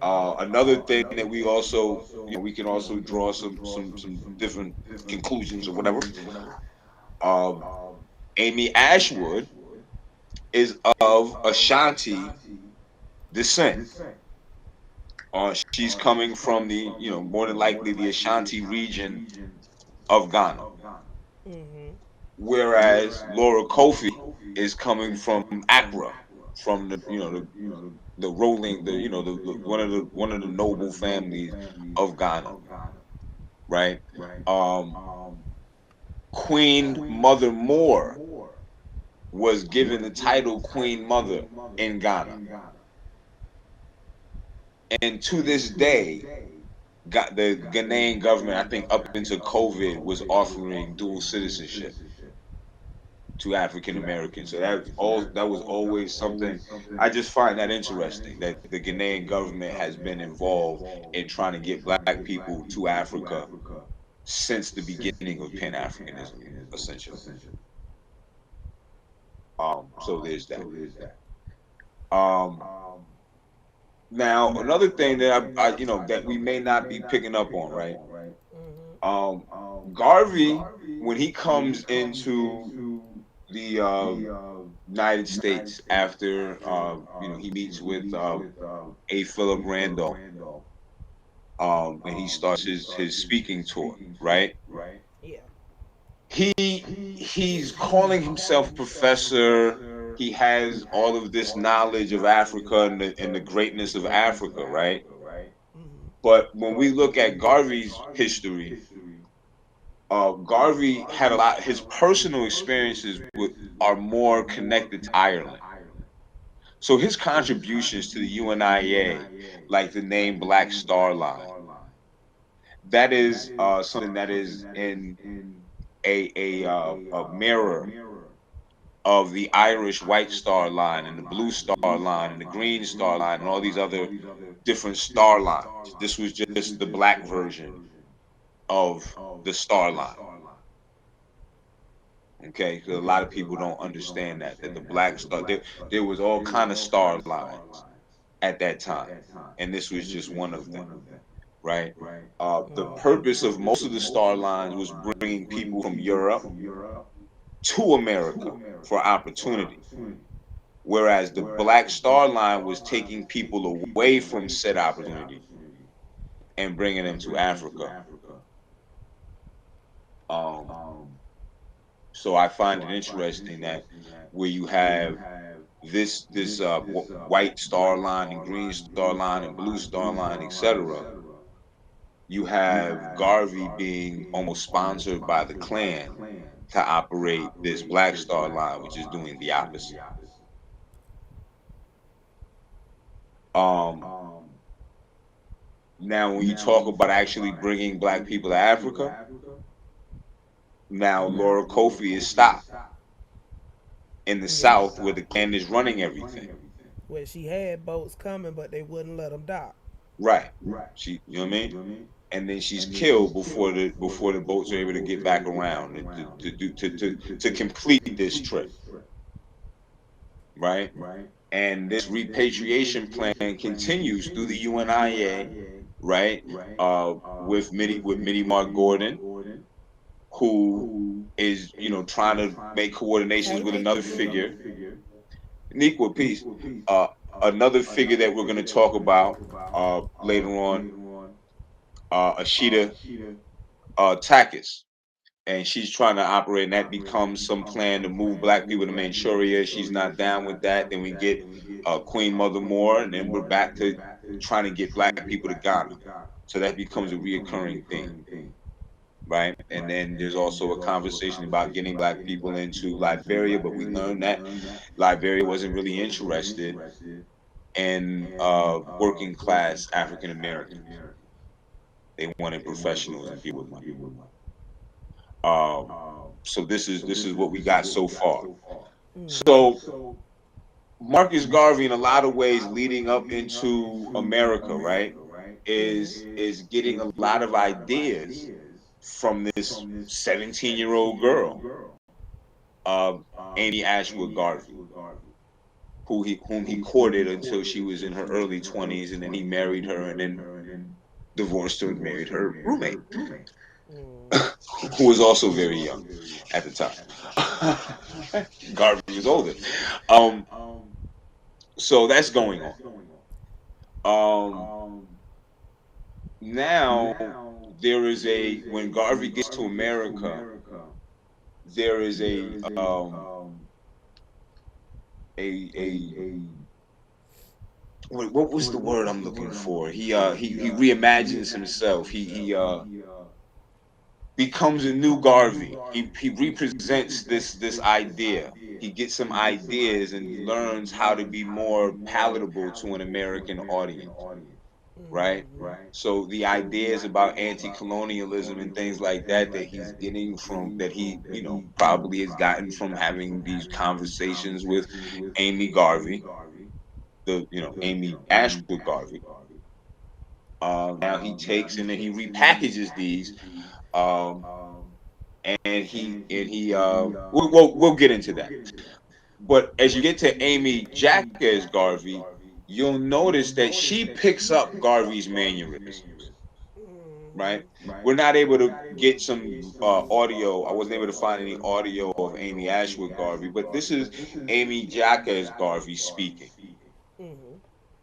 Another thing that we also, we can also draw some different conclusions or whatever. Amy Ashwood is of Ashanti descent. She's coming from the, more than likely the Ashanti region of Ghana. Whereas Laura Kofi is coming from Accra, from the, the rolling, one of the noble families of Ghana, right? Queen Mother Moore was given the title Queen Mother in Ghana. And to this day, the Ghanaian government, I think up until COVID, was offering dual citizenship to African Americans. So that was always something. I just find that interesting that the Ghanaian government has been involved in trying to get Black people to Africa since the beginning of Pan-Africanism, essentially. So there's that. Now another thing that I that we may not be picking up on, right? Garvey, when he comes into the United States after he meets with A. Philip Randolph, and he starts his speaking tour, right? Yeah. He's calling himself professor. He has all of this knowledge of Africa and the greatness of Africa, right? Mm-hmm. But when we look at Garvey's history, Garvey had a lot. His personal experiences are more connected to Ireland. So his contributions to the UNIA, like the name Black Star Line, that is something that is in a mirror of the Irish White Star Line and the Blue Star Line and the Green Star Line and all these other different star lines. This was just the black version of the star line. Okay, because a lot of people don't understand that the black star there was all kind of star lines at that time, and this was just one of them, right? The purpose of most of the star lines was bringing people from Europe to America for opportunity, whereas the Black Star Line was taking people away from said opportunity and bringing them to Africa. Um, so I find it interesting that where you have this white star line and green star line and blue star line, etc. You have Garvey being almost sponsored by the Klan to operate this Black Star Line, which is doing the opposite. Um, Now, when you talk about actually bringing black people to Africa, now Laura Kofi is stopped in the Yeah. South where the Klan is running everything. Where she had boats coming, but they wouldn't let them dock. Right. You know what I mean? And then she's killed before the boats are able to get back around and to complete this trip. Right? And this repatriation plan continues through the UNIA, right? With Minnie Mark Gordon, who is trying to make coordinations Hey, with another Niqua. figure, Nequa Peace, another figure that we're going to talk about later on, Ashita Takis. And she's trying to operate, and that becomes some plan to move black people to Manchuria. She's not down with that. Then we get Queen Mother Moore, and then we're back to trying to get black people to Ghana. So that becomes a reoccurring theme, right? And then there's also a conversation about getting black people into Liberia, but we learned that Liberia wasn't really interested in working class African Americans. They wanted professionals and people with money. So this is what we got so far. So Marcus Garvey, in a lot of ways, leading up into America, right, is getting a lot of ideas from this 17-year-old girl, Amy Ashwood Garvey, whom he courted until she was in her early 20s, and then he married her, and then divorced her and married her roommate, who was also very young at the time. Garvey was older. So that's going on. Now there is when Garvey gets to America, there is a what was the word I'm looking for? He reimagines himself. He becomes a new Garvey. He represents this idea. He gets some ideas and learns how to be more palatable to an American audience, right? So the ideas about anti-colonialism and things like that he's getting from that he probably has gotten from having these conversations with Amy Garvey, Amy Ashwood Garvey. Now he takes and then he repackages these. We'll get into that. But as you get to Amy Jacques Garvey, you'll notice that she picks up Garvey's mannerisms, right? We're not able to get some audio. I wasn't able to find any audio of Amy Ashwood Garvey, but this is Amy Jacques Garvey speaking.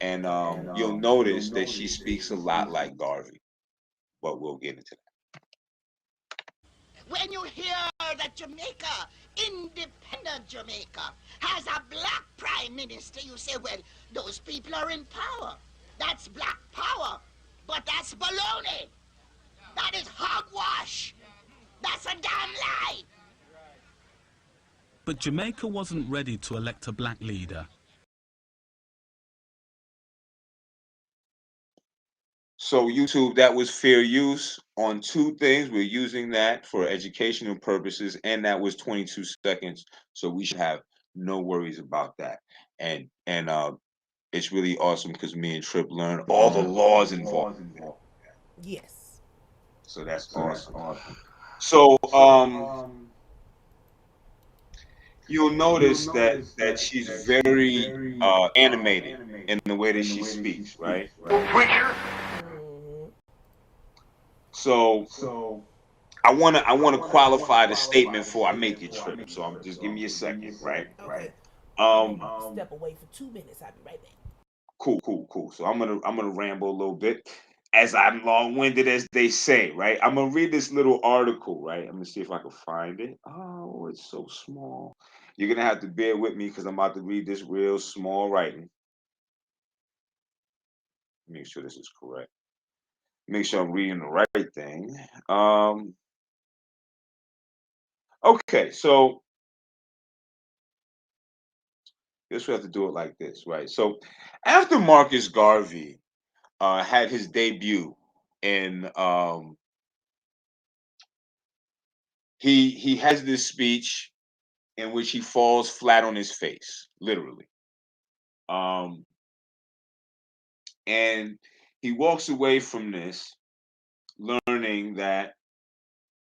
And you'll notice that she speaks a lot like Garvey. but we'll get into that. When you hear that Jamaica, independent Jamaica, has a black prime minister, you say, well, those people are in power. That's black power. But that's baloney. That is hogwash. That's a damn lie. But Jamaica wasn't ready to elect a black leader. So YouTube, that was fair use on two things. We're using that for educational purposes, and that was 22 seconds. So we should have no worries about that. And it's really awesome because me and Trip learned all the laws involved. Yes. So that's awesome. So you'll notice that she's very animated in the way that she speaks, right? Preacher. So I wanna qualify the statement before I make it, Trip. So I'm just give me a second, right? Okay. Step away for 2 minutes. I'll be right back. Cool. So I'm gonna ramble a little bit as I'm long-winded, as they say, right? I'm gonna read this little article, right? I'm gonna see if I can find it. Oh, it's so small. You're gonna have to bear with me because I'm about to read this real small writing. Make sure this is correct. Make sure I'm reading the right thing. Okay, so guess we have to do it like this, right? So after Marcus Garvey had his debut in he has this speech in which he falls flat on his face, literally. And he walks away from this learning that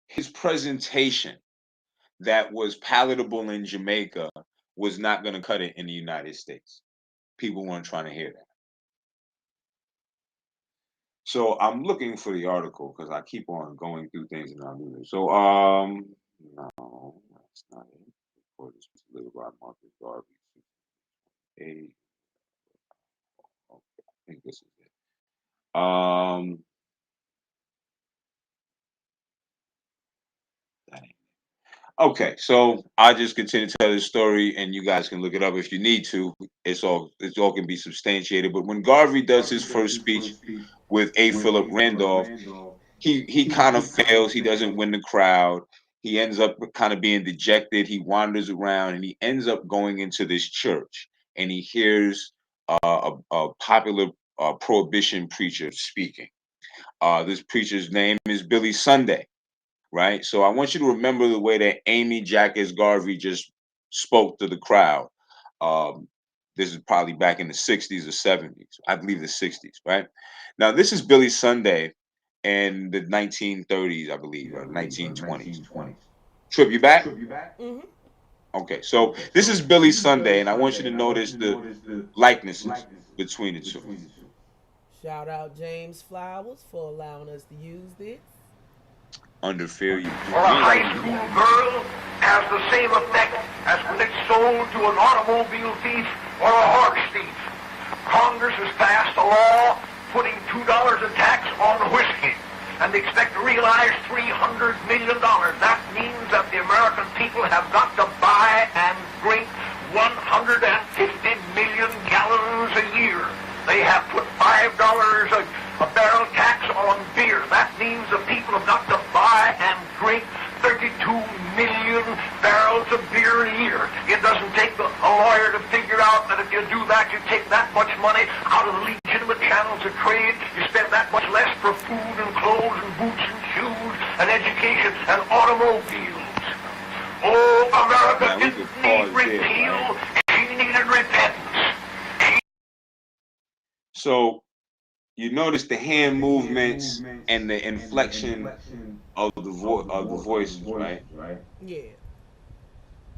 his presentation that was palatable in Jamaica was not going to cut it in the United States. People weren't trying to hear that. So I'm looking for the article because I keep on going through things and I'll do this. So no, that's not it. Report is delivered by Marcus Garvey. Okay, I think this is it. That ain't it. Okay, so I just continue to tell this story, and you guys can look it up if you need to. It's all can be substantiated. But when Garvey does his first speech with A. Philip Randolph, he kind of fails. He doesn't win the crowd. He ends up kind of being dejected. He wanders around, and he ends up going into this church, and he hears a popular prohibition preacher speaking. This preacher's name is Billy Sunday. Right? So I want you to remember the way that Amy Jacques Garvey just spoke to the crowd. This is probably back in the 60s or 70s. I believe the 60s, right? Now, this is Billy Sunday in the 1930s, I believe, or 1920s. Trip, you back? Mm-hmm. Okay, so this is Billy Sunday, and I want you to notice the likenesses between the two. Shout out James Flowers for allowing us to use this. Under fair use. Or a high school girl has the same effect as when it's sold to an automobile thief or a horse thief. Congress has passed a law putting $2 a tax on whiskey, and they expect to realize $300 million. That means that the American people have got to buy and drink 150 million gallons a year. They have put $5 a barrel tax on beer. That means the people have got to buy and drink 32 million barrels of beer a year. It doesn't take a lawyer to figure out that if you do that, you take that much money out of the legitimate channels of trade. You spend that much less for food and clothes and boots and shoes and education and automobiles. Oh, America didn't need repeal. She needed repentance. So you notice the hand movements and the inflection of the voices, right? Yeah.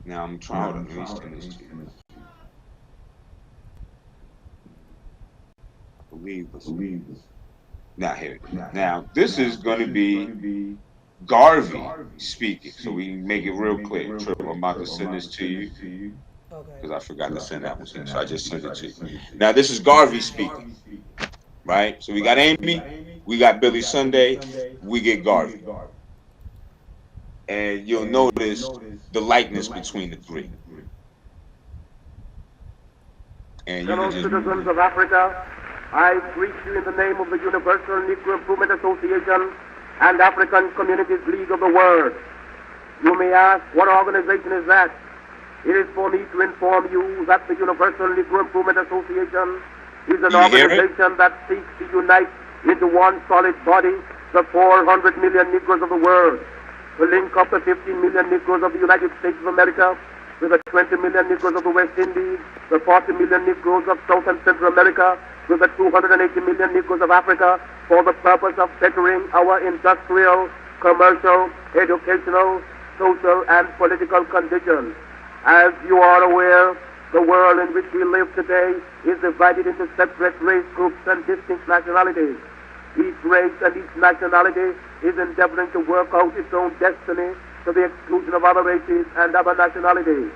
Now I'm trying to send this to you. I believe this. Now here. Now this is going to be Garvey speaking, so we can make it real clear. Trip, I'm about to send this to you. Because I forgot to send that one to you, so I just sent it to you. Now this is Garvey speaking, right? So we got Amy, We got Billy Sunday, we get Garvey. And you'll notice the likeness between the three. And you Fellow can just citizens of Africa, I greet you in the name of the Universal Negro Improvement Association and African Communities League of the World. You may ask, what organization is that? It is for me to inform you that the Universal Negro Improvement Association is an organization that seeks to unite into one solid body the 400 million Negroes of the world, to link up the 15 million Negroes of the United States of America with the 20 million Negroes of the West Indies, the 40 million Negroes of South and Central America, with the 280 million Negroes of Africa, for the purpose of bettering our industrial, commercial, educational, social, and political conditions. As you are aware, the world in which we live today is divided into separate race groups and distinct nationalities. Each race and each nationality is endeavoring to work out its own destiny to the exclusion of other races and other nationalities.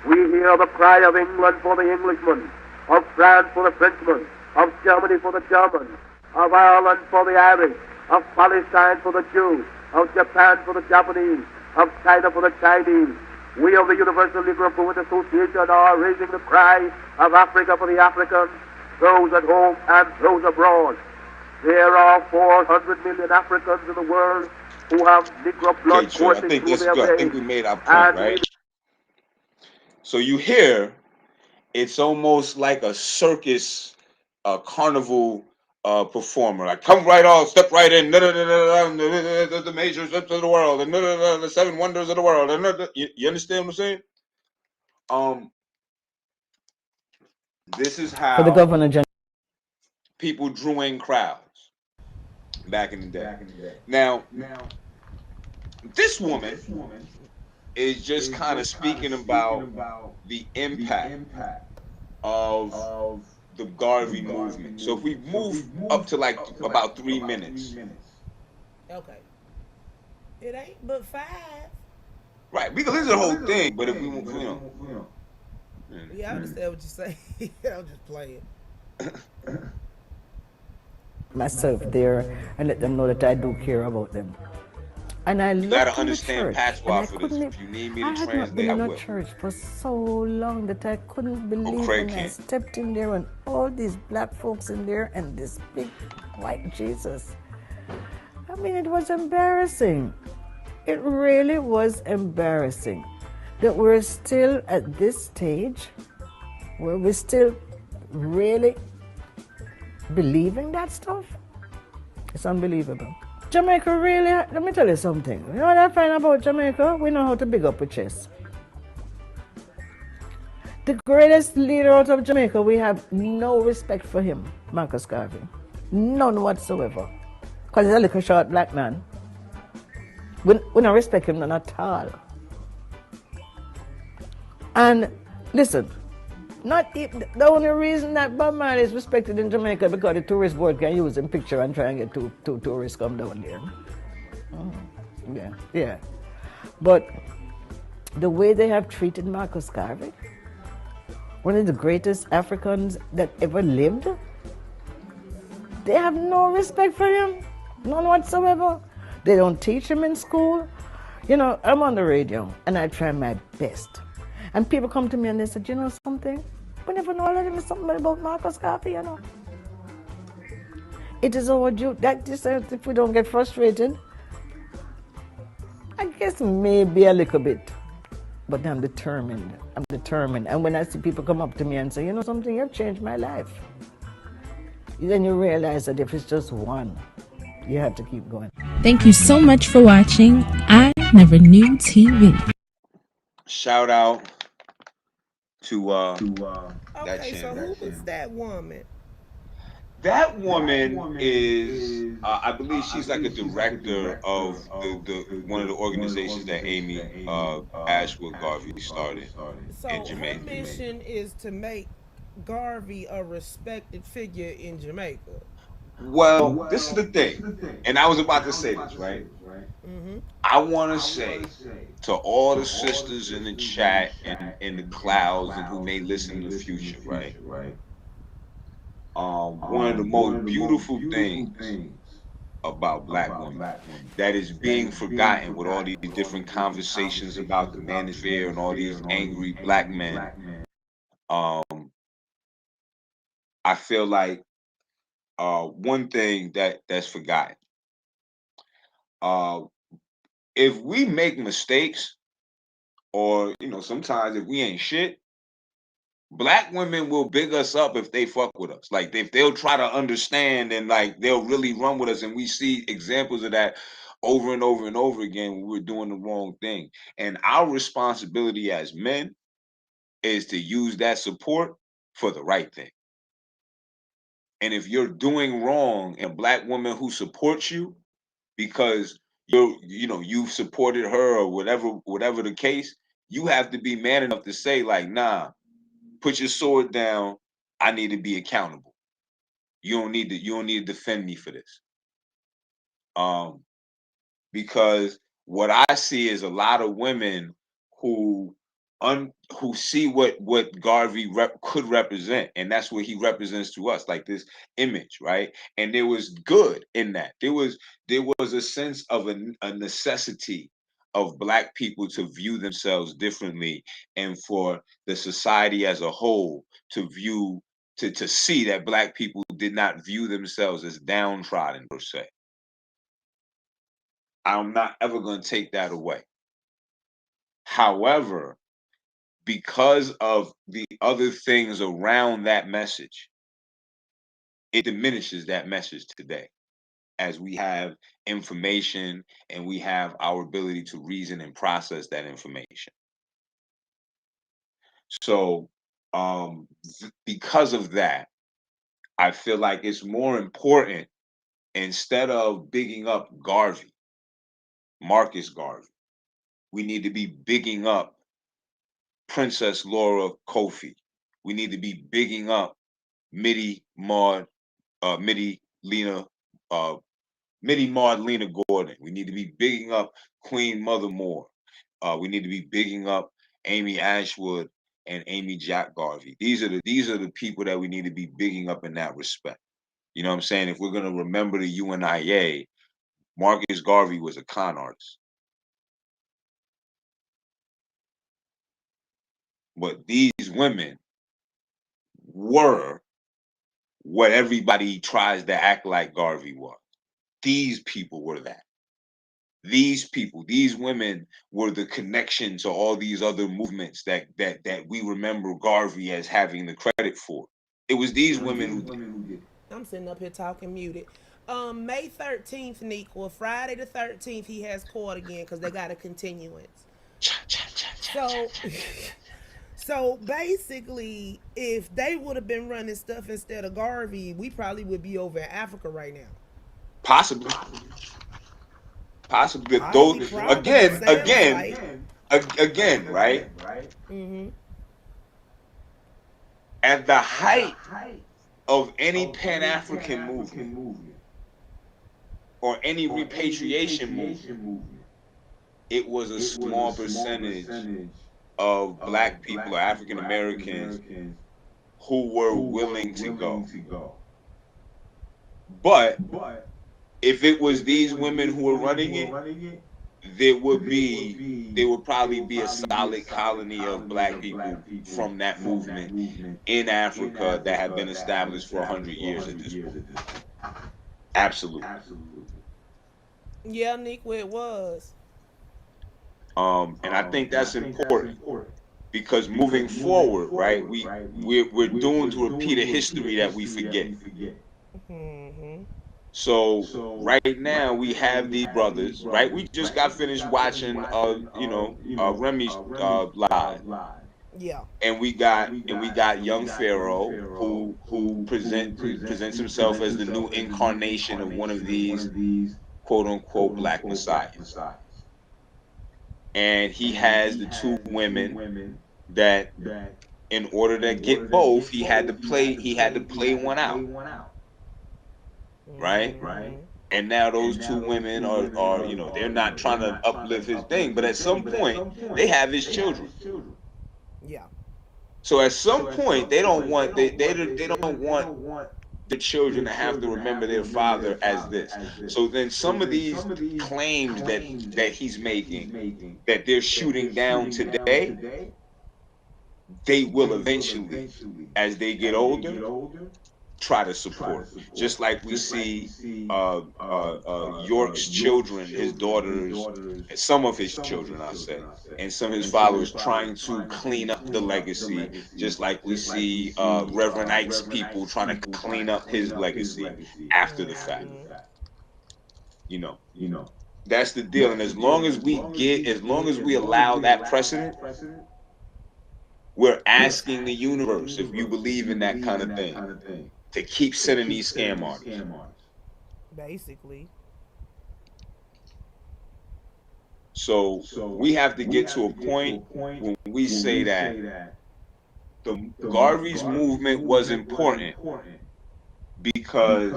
We hear the cry of England for the Englishman, of France for the Frenchman, of Germany for the German, of Ireland for the Irish, of Palestine for the Jew, of Japan for the Japanese, of China for the Chinese. We of the Universal Negro Improvement Association are raising the cry of Africa for the Africans, those at home and those abroad. There are 400 million Africans in the world who have Negro blood coursing through their veins. I think we made our point, right? So you hear, it's almost like a circus, carnival performer. Like, come right on, step right in, the major steps of the world, and the seven wonders of the world. You understand what I'm saying? This is how For the governor people drew in crowds back in the day. Now, this woman is just kind of speaking about the impact of the Garvey movement. So if we move up to like about 3 minutes. Okay. It ain't but 5. Right, we can listen to the whole thing, but if we, Yeah, I understand what you say. I'm just playing. myself there and let them know that I do care about them. And I looked in the church, and I couldn't. If you need me to I had not been translate, in I a will. church for so long that I couldn't believe when I stepped in there and all these black folks in there and this big white Jesus. I mean, it was embarrassing. It really was embarrassing that we're still at this stage where we're still really believing that stuff. It's unbelievable. Jamaica really, let me tell you something. You know what I find about Jamaica? We know how to big up a chest. The greatest leader out of Jamaica, we have no respect for him, Marcus Garvey. None whatsoever. Because he's a little short black man. We don't respect him none at all. And listen, the only reason that Bob Marley is respected in Jamaica because the tourist board can use him picture and try and get two tourists come down there. Yeah. But the way they have treated Marcus Garvey, one of the greatest Africans that ever lived, they have no respect for him, none whatsoever. They don't teach him in school. You know, I'm on the radio and I try my best. And people come to me and they say, you know something? We never know a little something about Marcus Garvey, you know. It is our duty. That just if we don't get frustrated, I guess maybe a little bit. But I'm determined. And when I see people come up to me and say, you know something, you've changed my life. Then you realize that if it's just one, you have to keep going. Thank you so much for watching I Never Knew TV. Shout out to that Okay, so who was that woman? That woman is, I believe she's like a director of the one of the organizations that Amy Ashwood Garvey started in Jamaica. Her mission is to make Garvey a respected figure in Jamaica. Well, this is the thing, and I was about to say this, right? Mm-hmm. I want to say to all the sisters in the chat and in the clouds and who may listen in the future, right? One of the most beautiful things about black women that is being forgotten with all these different conversations about the manosphere and all these angry black men. I feel like one thing that's forgotten. If we make mistakes, or sometimes if we ain't shit, black women will big us up if they fuck with us. Like if they'll try to understand and like they'll really run with us, and we see examples of that over and over and over again when we're doing the wrong thing. And our responsibility as men is to use that support for the right thing. And if you're doing wrong, and a black woman who supports you because you've supported her or whatever the case, you have to be man enough to say like, nah, put your sword down. I need to be accountable. You don't need to defend me for this. Because what I see is a lot of women who see what Garvey could represent, and that's what he represents to us, like this image, right? And there was good in that. There was a sense of a necessity of black people to view themselves differently, and for the society as a whole to see that black people did not view themselves as downtrodden per se. I'm not ever going to take that away. However, because of the other things around that message, it diminishes that message today, as we have information and we have our ability to reason and process that information. So, because of that, I feel like it's more important, instead of bigging up Garvey, Marcus Garvey, we need to be bigging up Princess Laura Kofi. We need to be bigging up Mitty Maud Lena Gordon. We need to be bigging up Queen Mother Moore. We need to be bigging up Amy Ashwood and Amy Jack Garvey. These are the people that we need to be bigging up in that respect. You know what I'm saying? If we're gonna remember the UNIA, Marcus Garvey was a con artist. But these women were what everybody tries to act like Garvey was. These people were that. These people, these women were the connection to all these other movements that we remember Garvey as having the credit for. It was these women who did. I'm sitting up here talking muted. May 13th, Nick, or Friday the 13th, he has court again because they got a continuance. So basically, if they would have been running stuff instead of Garvey, we probably would be over in Africa right now. Possibly. Those again, right? Mm-hmm. At the height of any Pan-African movement or any repatriation movement, it was a small percentage of black people or African Americans who were willing to go. But if it was these women who were running it, there would probably be a solid colony of black people from that movement in Africa that have been established for 100 years at this point. Absolutely. Yeah, Nick, where it was. And I think that's important because moving forward, right, we're doomed to repeat a history that we forget. Mm-hmm. So right now we have these brothers, right? We just got finished watching Remy's live. Yeah. And we got young Pharaoh who presents himself as the new incarnation of one of these quote unquote black messiahs. And he has the two women that in order to get both, he had to play one out. Right? And now those two women are they're not trying to uplift his thing, but at some point they have his children. Yeah. So at some point they don't want the children have to remember their father as this. So then some of these claims that he's making, that they're shooting down today, they will eventually, as they get older, try to support. Just like we see York's children, his daughters, some of his children, I say, and some of his followers trying to clean up the legacy, just like we see Reverend Ike's people trying to clean up his legacy after the fact. You know, that's the deal. And as long as we allow that precedent, we're asking the universe, if you believe in that kind of thing, to keep sending these scam artists. Basically. So we have to get to a point when we say that the Garvey's movement was important because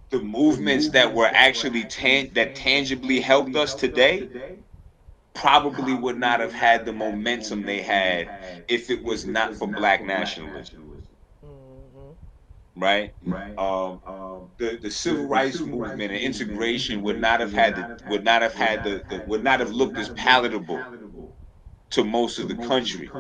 the movements that were actually that tangibly helped us today probably would not have had the momentum they had if it was not for Black nationalism. Right? The civil rights movement and integration would not have looked as palatable to most of the country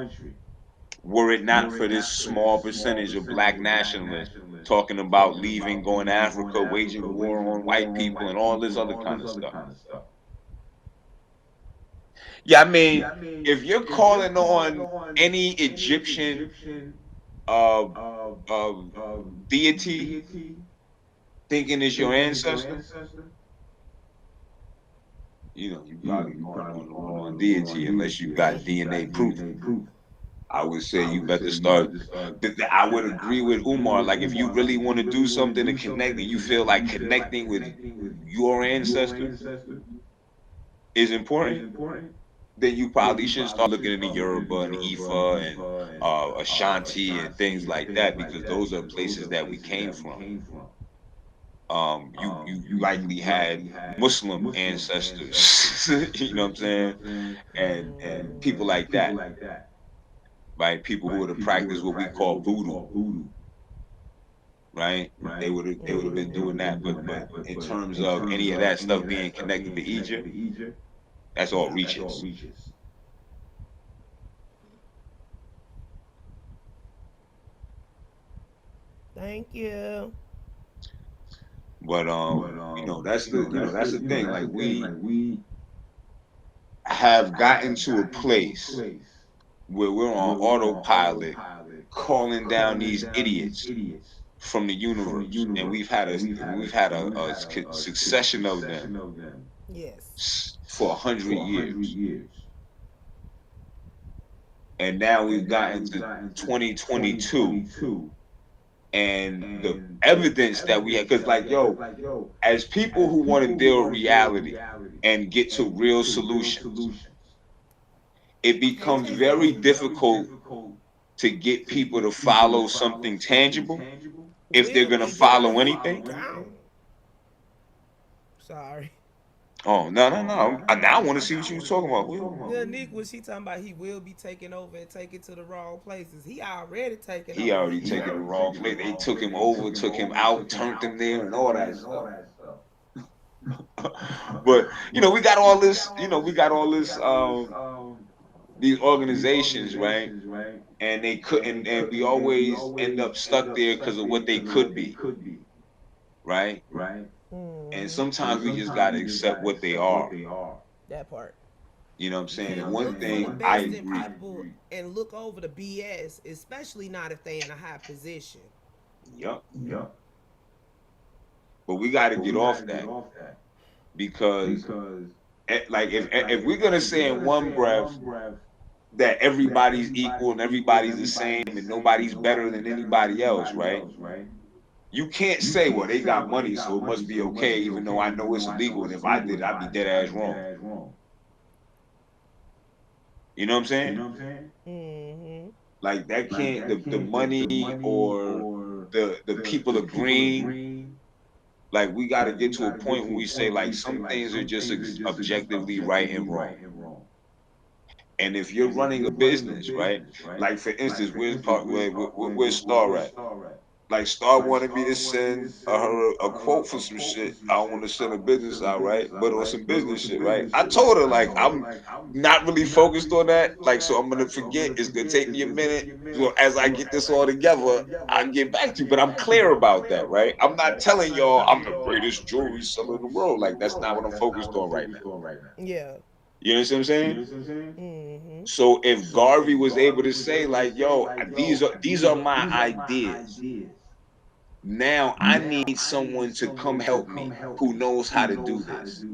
were it not for this small percentage of Black nationalists talking about leaving, going to Africa, waging war on white people, and all this other kind of stuff. Yeah, I mean, if you're calling on any Egyptian deity thinking it's your ancestor, you probably calling on the wrong deity unless you got DNA proof. I would say you better start. I would agree with Umar. Like, if you really want to do something to connect, and you feel like connecting with your ancestor is important, then you probably should start looking into Yoruba and Ifa and Ashanti and things like that, because those are places that we came from. You likely had Muslim ancestors, you know what I'm saying, and people like that, right? People who would have practiced what we call voodoo, right? They would have been doing that, but in terms of any of that stuff being connected to Egypt, that's all reaches. Thank you. But that's the thing. Like, we have gotten to a place where we're on autopilot, calling down these idiots from the universe, and we've had a succession of them for 100 years, and now we've gotten to 2022. And the evidence that we have, because, like, as people who want to deal with reality and get to real solutions, it becomes very difficult to get people to follow something tangible if they're going to follow anything. Sorry. Oh, no. Now I want to see what you was talking about. Yeah, Nick, was she talking about he will be taking over and taking to the wrong places? He already taken over. He already taken the wrong place. They took him over, took him out, turned him there, and all that stuff. But we got all this. These organizations, right? And they couldn't, and we always end up stuck there because of what they could be, right? And sometimes we just gotta accept what they are. That part. You know what I'm saying? And one thing I agree. And look over the BS, especially not if they in a high position. Yup. But we got to get off that, because like, if we're gonna say in one breath that everybody's equal and everybody's the same and nobody's better than anybody else, right? You can't say, well, they got money, so it must be okay, even though I know it's illegal, and if I did it, I'd be dead ass wrong. You know what I'm saying? Mm-hmm. Like, that can't, the money or the people agreeing. Like, we got to get to a point where we say, like, some things are just objectively right and wrong. And if you're running a business, right? Like, for instance, where's Star at? like start wanting me to send her a quote for some shit. I don't want to send a business out, right? But on some business shit, right? I told her like I'm not really focused on that, like so I'm gonna forget. It's gonna take me a minute. So as I get this all together, I'll get back to you. But I'm clear about that, right? I'm not telling y'all I'm the greatest jewelry seller in the world. Like that's not what I'm focused on right now. Yeah. You know what I'm saying? So if Garvey was able to say like, "Yo, these are my ideas," now I need someone to come help me who knows how to do this,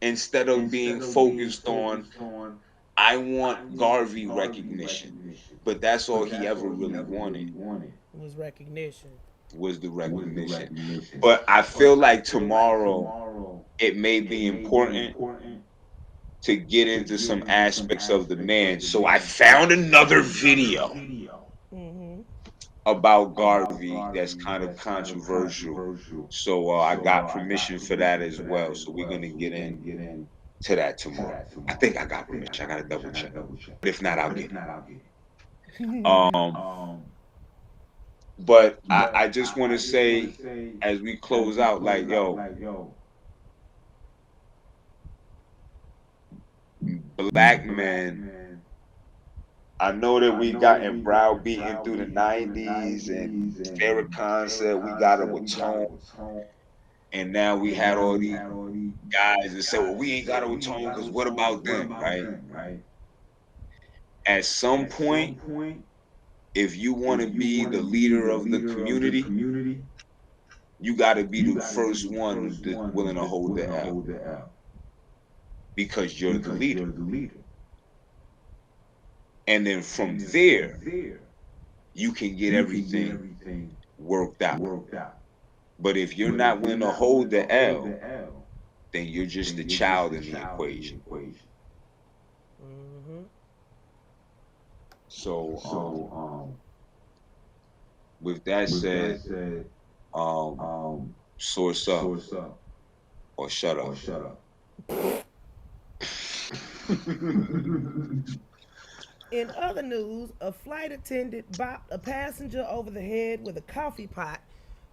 instead of being focused on I want Garvey recognition, but that's all he ever really wanted Was recognition. was the recognition. But I feel like tomorrow it may be important to get into some aspects of the man. So I found another video about Garvey that's kind of controversial. So I got permission for that as well. So we're gonna get in to that tomorrow. I think I got permission. I gotta double check. But if not, I'll get it. But I just want to say as we close out, like, yo, black men, I know that we gotten browbeaten through the 90s and Farrakhan said we gotta atone. And now we had all these guys that said, well, we ain't gotta atone because what about them, right? At some point, if you want to be the leader of the community, you got to be the first one willing to hold the L, because you're the leader. And then from there, you can get everything worked out. But if you're not willing to hold the L, then you're just a child in the equation. So, with that said, source up or shut up. In other news, a flight attendant bopped a passenger over the head with a coffee pot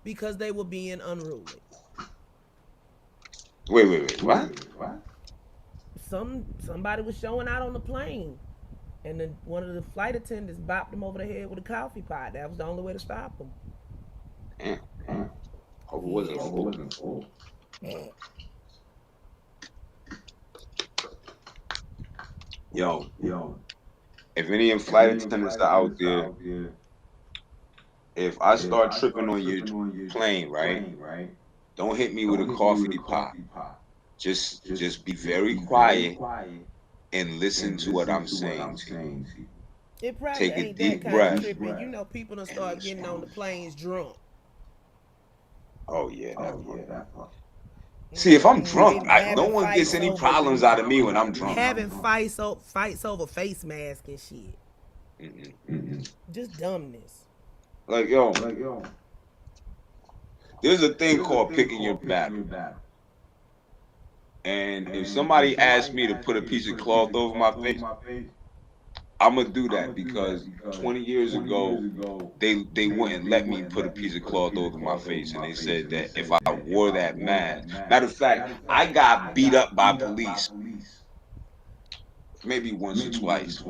because they were being unruly. Wait, what? Somebody was showing out on the plane, and then one of the flight attendants bopped him over the head with a coffee pot. That was the only way to stop him. Hope it wasn't full. Yo, if any flight attendants are out there, if I start tripping on your plane, right? Don't hit me with a coffee pot. Just be very quiet and listen to what I'm saying to you. It probably Take a ain't deep that kind breath. of tripping. You know, people done start getting on the planes drunk. Oh yeah, that part. See, if I'm drunk, no one gets any problems out of me when I'm drunk. Having fights over face mask and shit. Just dumbness. Like yo, there's a thing called picking your battle. And if somebody asks me to put a piece of cloth over my face, I'm gonna do that because 20 years ago, they wouldn't let me put a piece of cloth over my face, and they said that if I wore that mask, matter of fact, I got beat up by police maybe once or twice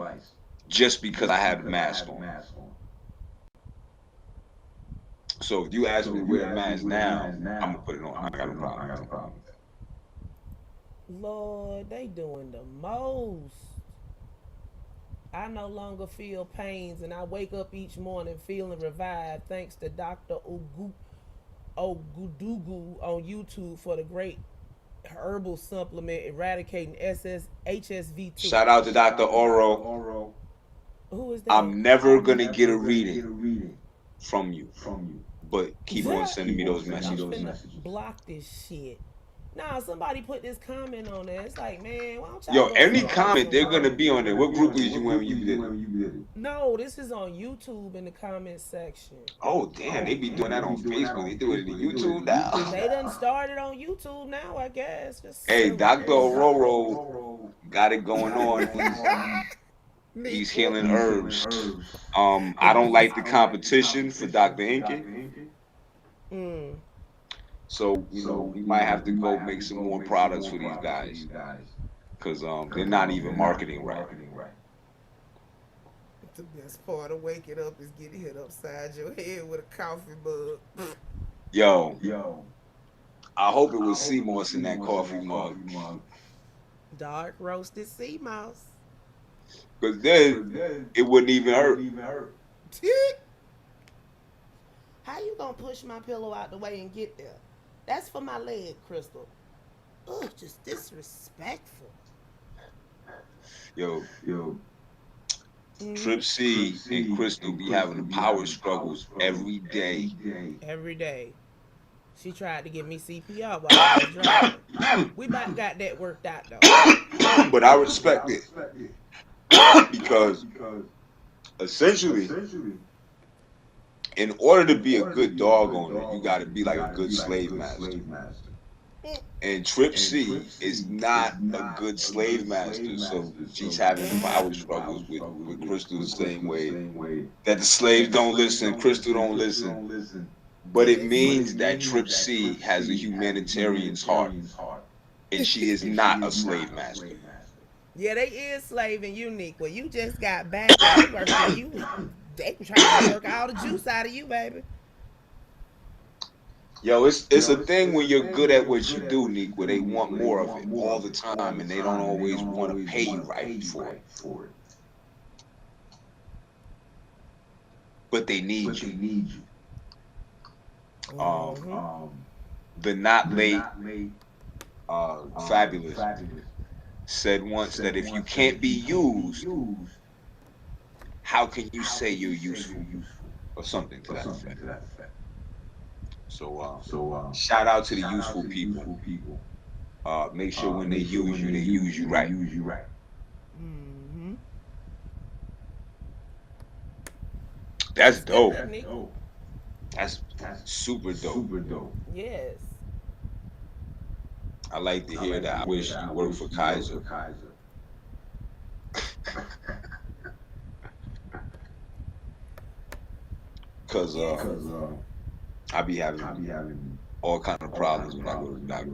just because I had a mask on. So if you ask me to wear a mask now, I'm gonna put it on. I got no problem with that. Lord, they doing the most. I no longer feel pains, and I wake up each morning feeling revived thanks to Dr. Ogudugu on YouTube for the great herbal supplement eradicating HSV2. Shout out to Dr. Oro. Who is that? I'm never gonna get a reading from you, but keep on sending me those messages. Block this shit. Nah, somebody put this comment on there. It's like, man, why don't y'all? Yo, any comment, they're gonna be on there. What group was you in when you did it? No, this is on YouTube in the comment section. Oh damn, they be doing that on Facebook. They do it in YouTube now. They done started on YouTube now, I guess. Hey, Dr. Ororo got it going on. He's healing herbs. I don't like the competition for Dr. Inky. So, you know, we might have to go make some more products for these guys. Because they're not even marketing right. The best part of waking up is getting hit upside your head with a coffee mug. Yo. I hope it was sea moss in that coffee mug. Dark roasted sea moss. Because then it wouldn't even hurt. How you gonna push my pillow out the way and get there? That's for my leg, Crystal. Ugh, just disrespectful. Yo. Trip C and Crystal be having the power struggles every day. Every day. She tried to give me CPR while I was driving. We about got that worked out though. But I respect it. Because essentially, in order to be a good dog owner, you gotta be like a good slave master. And Trip C is not a good slave master, so she's having power struggles with Crystal the same way that the slaves don't listen, Crystal don't listen. But it means that Trip C has a humanitarian's heart, and she is not a slave master. Yeah, they is slaving unique. Well, you just got back and they working you. They trying to work all the juice out of you, baby. Yo, it's a thing when you're good at what you do, Nick, where they want more of it all the time, and they don't always want to pay you right for it. But they need you. The Not Late Fabulous said once that if you can't be used, how can you say you're useful? Or something to that effect. So shout out to the useful people. Make sure when they use you right. That's dope. That's super dope. Yes. I like to hear that. I wish you worked for Kaiser. Cause I be having all kind of problems when I go to the doctor.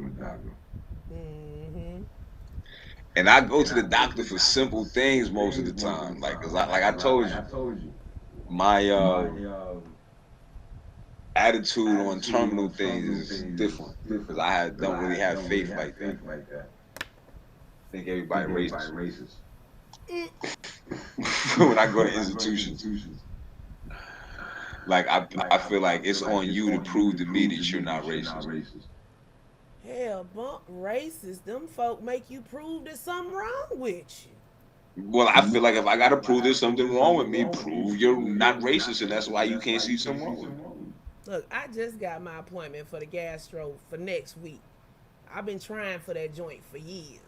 And I go to the doctor for simple things most of the time. Like, cause like I told you, my attitude on terminal things is different. Cause don't really have faith like that. I think everybody racist. When I go to institutions. Like I feel like it's on you to prove to me that you're not racist. Hell, bump racist. Them folk make you prove there's something wrong with you. Well, I feel like if I gotta prove there's something wrong with me, prove you're not racist, and that's why you can't see something wrong with me. Look, I just got my appointment for the gastro for next week. I've been trying for that joint for years.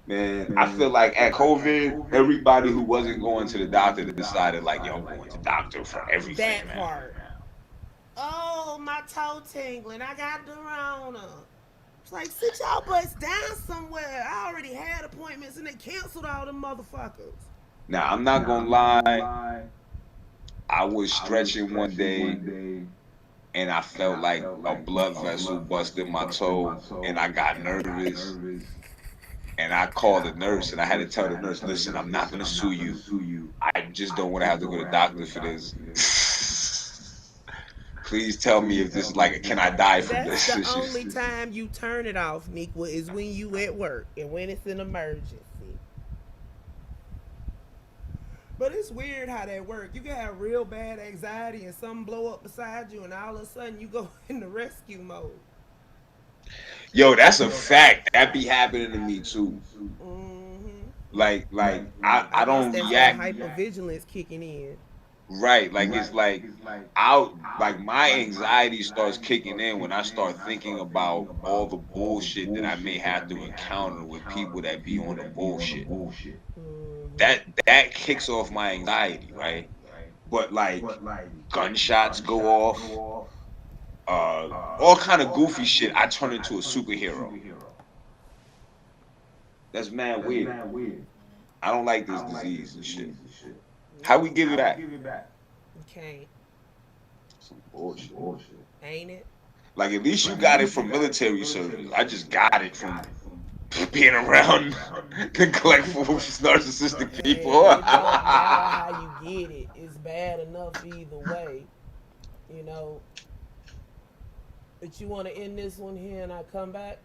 Man, I feel like at COVID, everybody who wasn't going to the doctor decided like, yo, I'm going to the doctor for everything. That part. Oh, my toe tingling. I got the Rona. It's like, sit y'all butts down somewhere. I already had appointments and they canceled all them motherfuckers. Now, I'm not gonna lie. I was stretching one day and I felt like a blood vessel busted my toe and I got nervous. And I called the nurse and I had to tell the nurse, listen, I'm not going to sue you. I just don't want to have to go to the doctor for this. Please tell me if this is like, can I die from this? That's the only time you turn it off, Nikwa, is when you at work and when it's an emergency. But it's weird how that works. You can have real bad anxiety and something blow up beside you and all of a sudden you go into rescue mode. Yo, that's a fact. That be happening to me too. Like I don't react. Hypervigilance kicking in. Right, like it's like my anxiety starts kicking in when I start thinking about all the bullshit that I may have to encounter with people that be on the bullshit. That kicks off my anxiety, right? But like gunshots go off. All kind of goofy shit, I turn into a superhero. That's mad weird. I don't like this disease and shit. How we give it back? You can't. Some bullshit. Ain't it? Like, at least you got it from military service. I just got it from being around neglectful, narcissistic people. It don't matter how you get it. It's bad enough either way. You know. But you want to end this one here and I come back?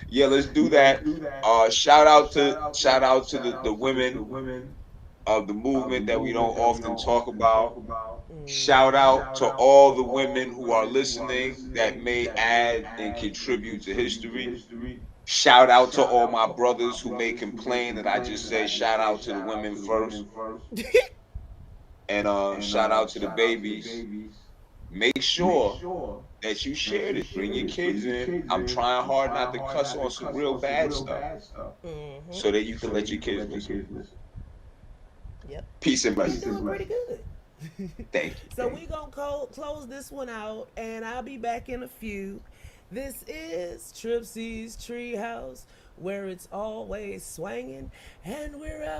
Yeah, let's do that. Shout out to the women of the movement that we don't often talk about. Shout out to all the women who are listening that may add and contribute to history. Shout out to all my brothers who may complain that I just said shout out to the women first. And shout out to the babies. Make sure that you shared it. Bring your kids in. I'm trying hard not to cuss on some real bad stuff so that you can let your kids listen. Yep. Peace and blessings. You're doing pretty good. Thank you. So we gonna close this one out, and I'll be back in a few. This is Tripsy's Treehouse, where it's always swanging, and we're out.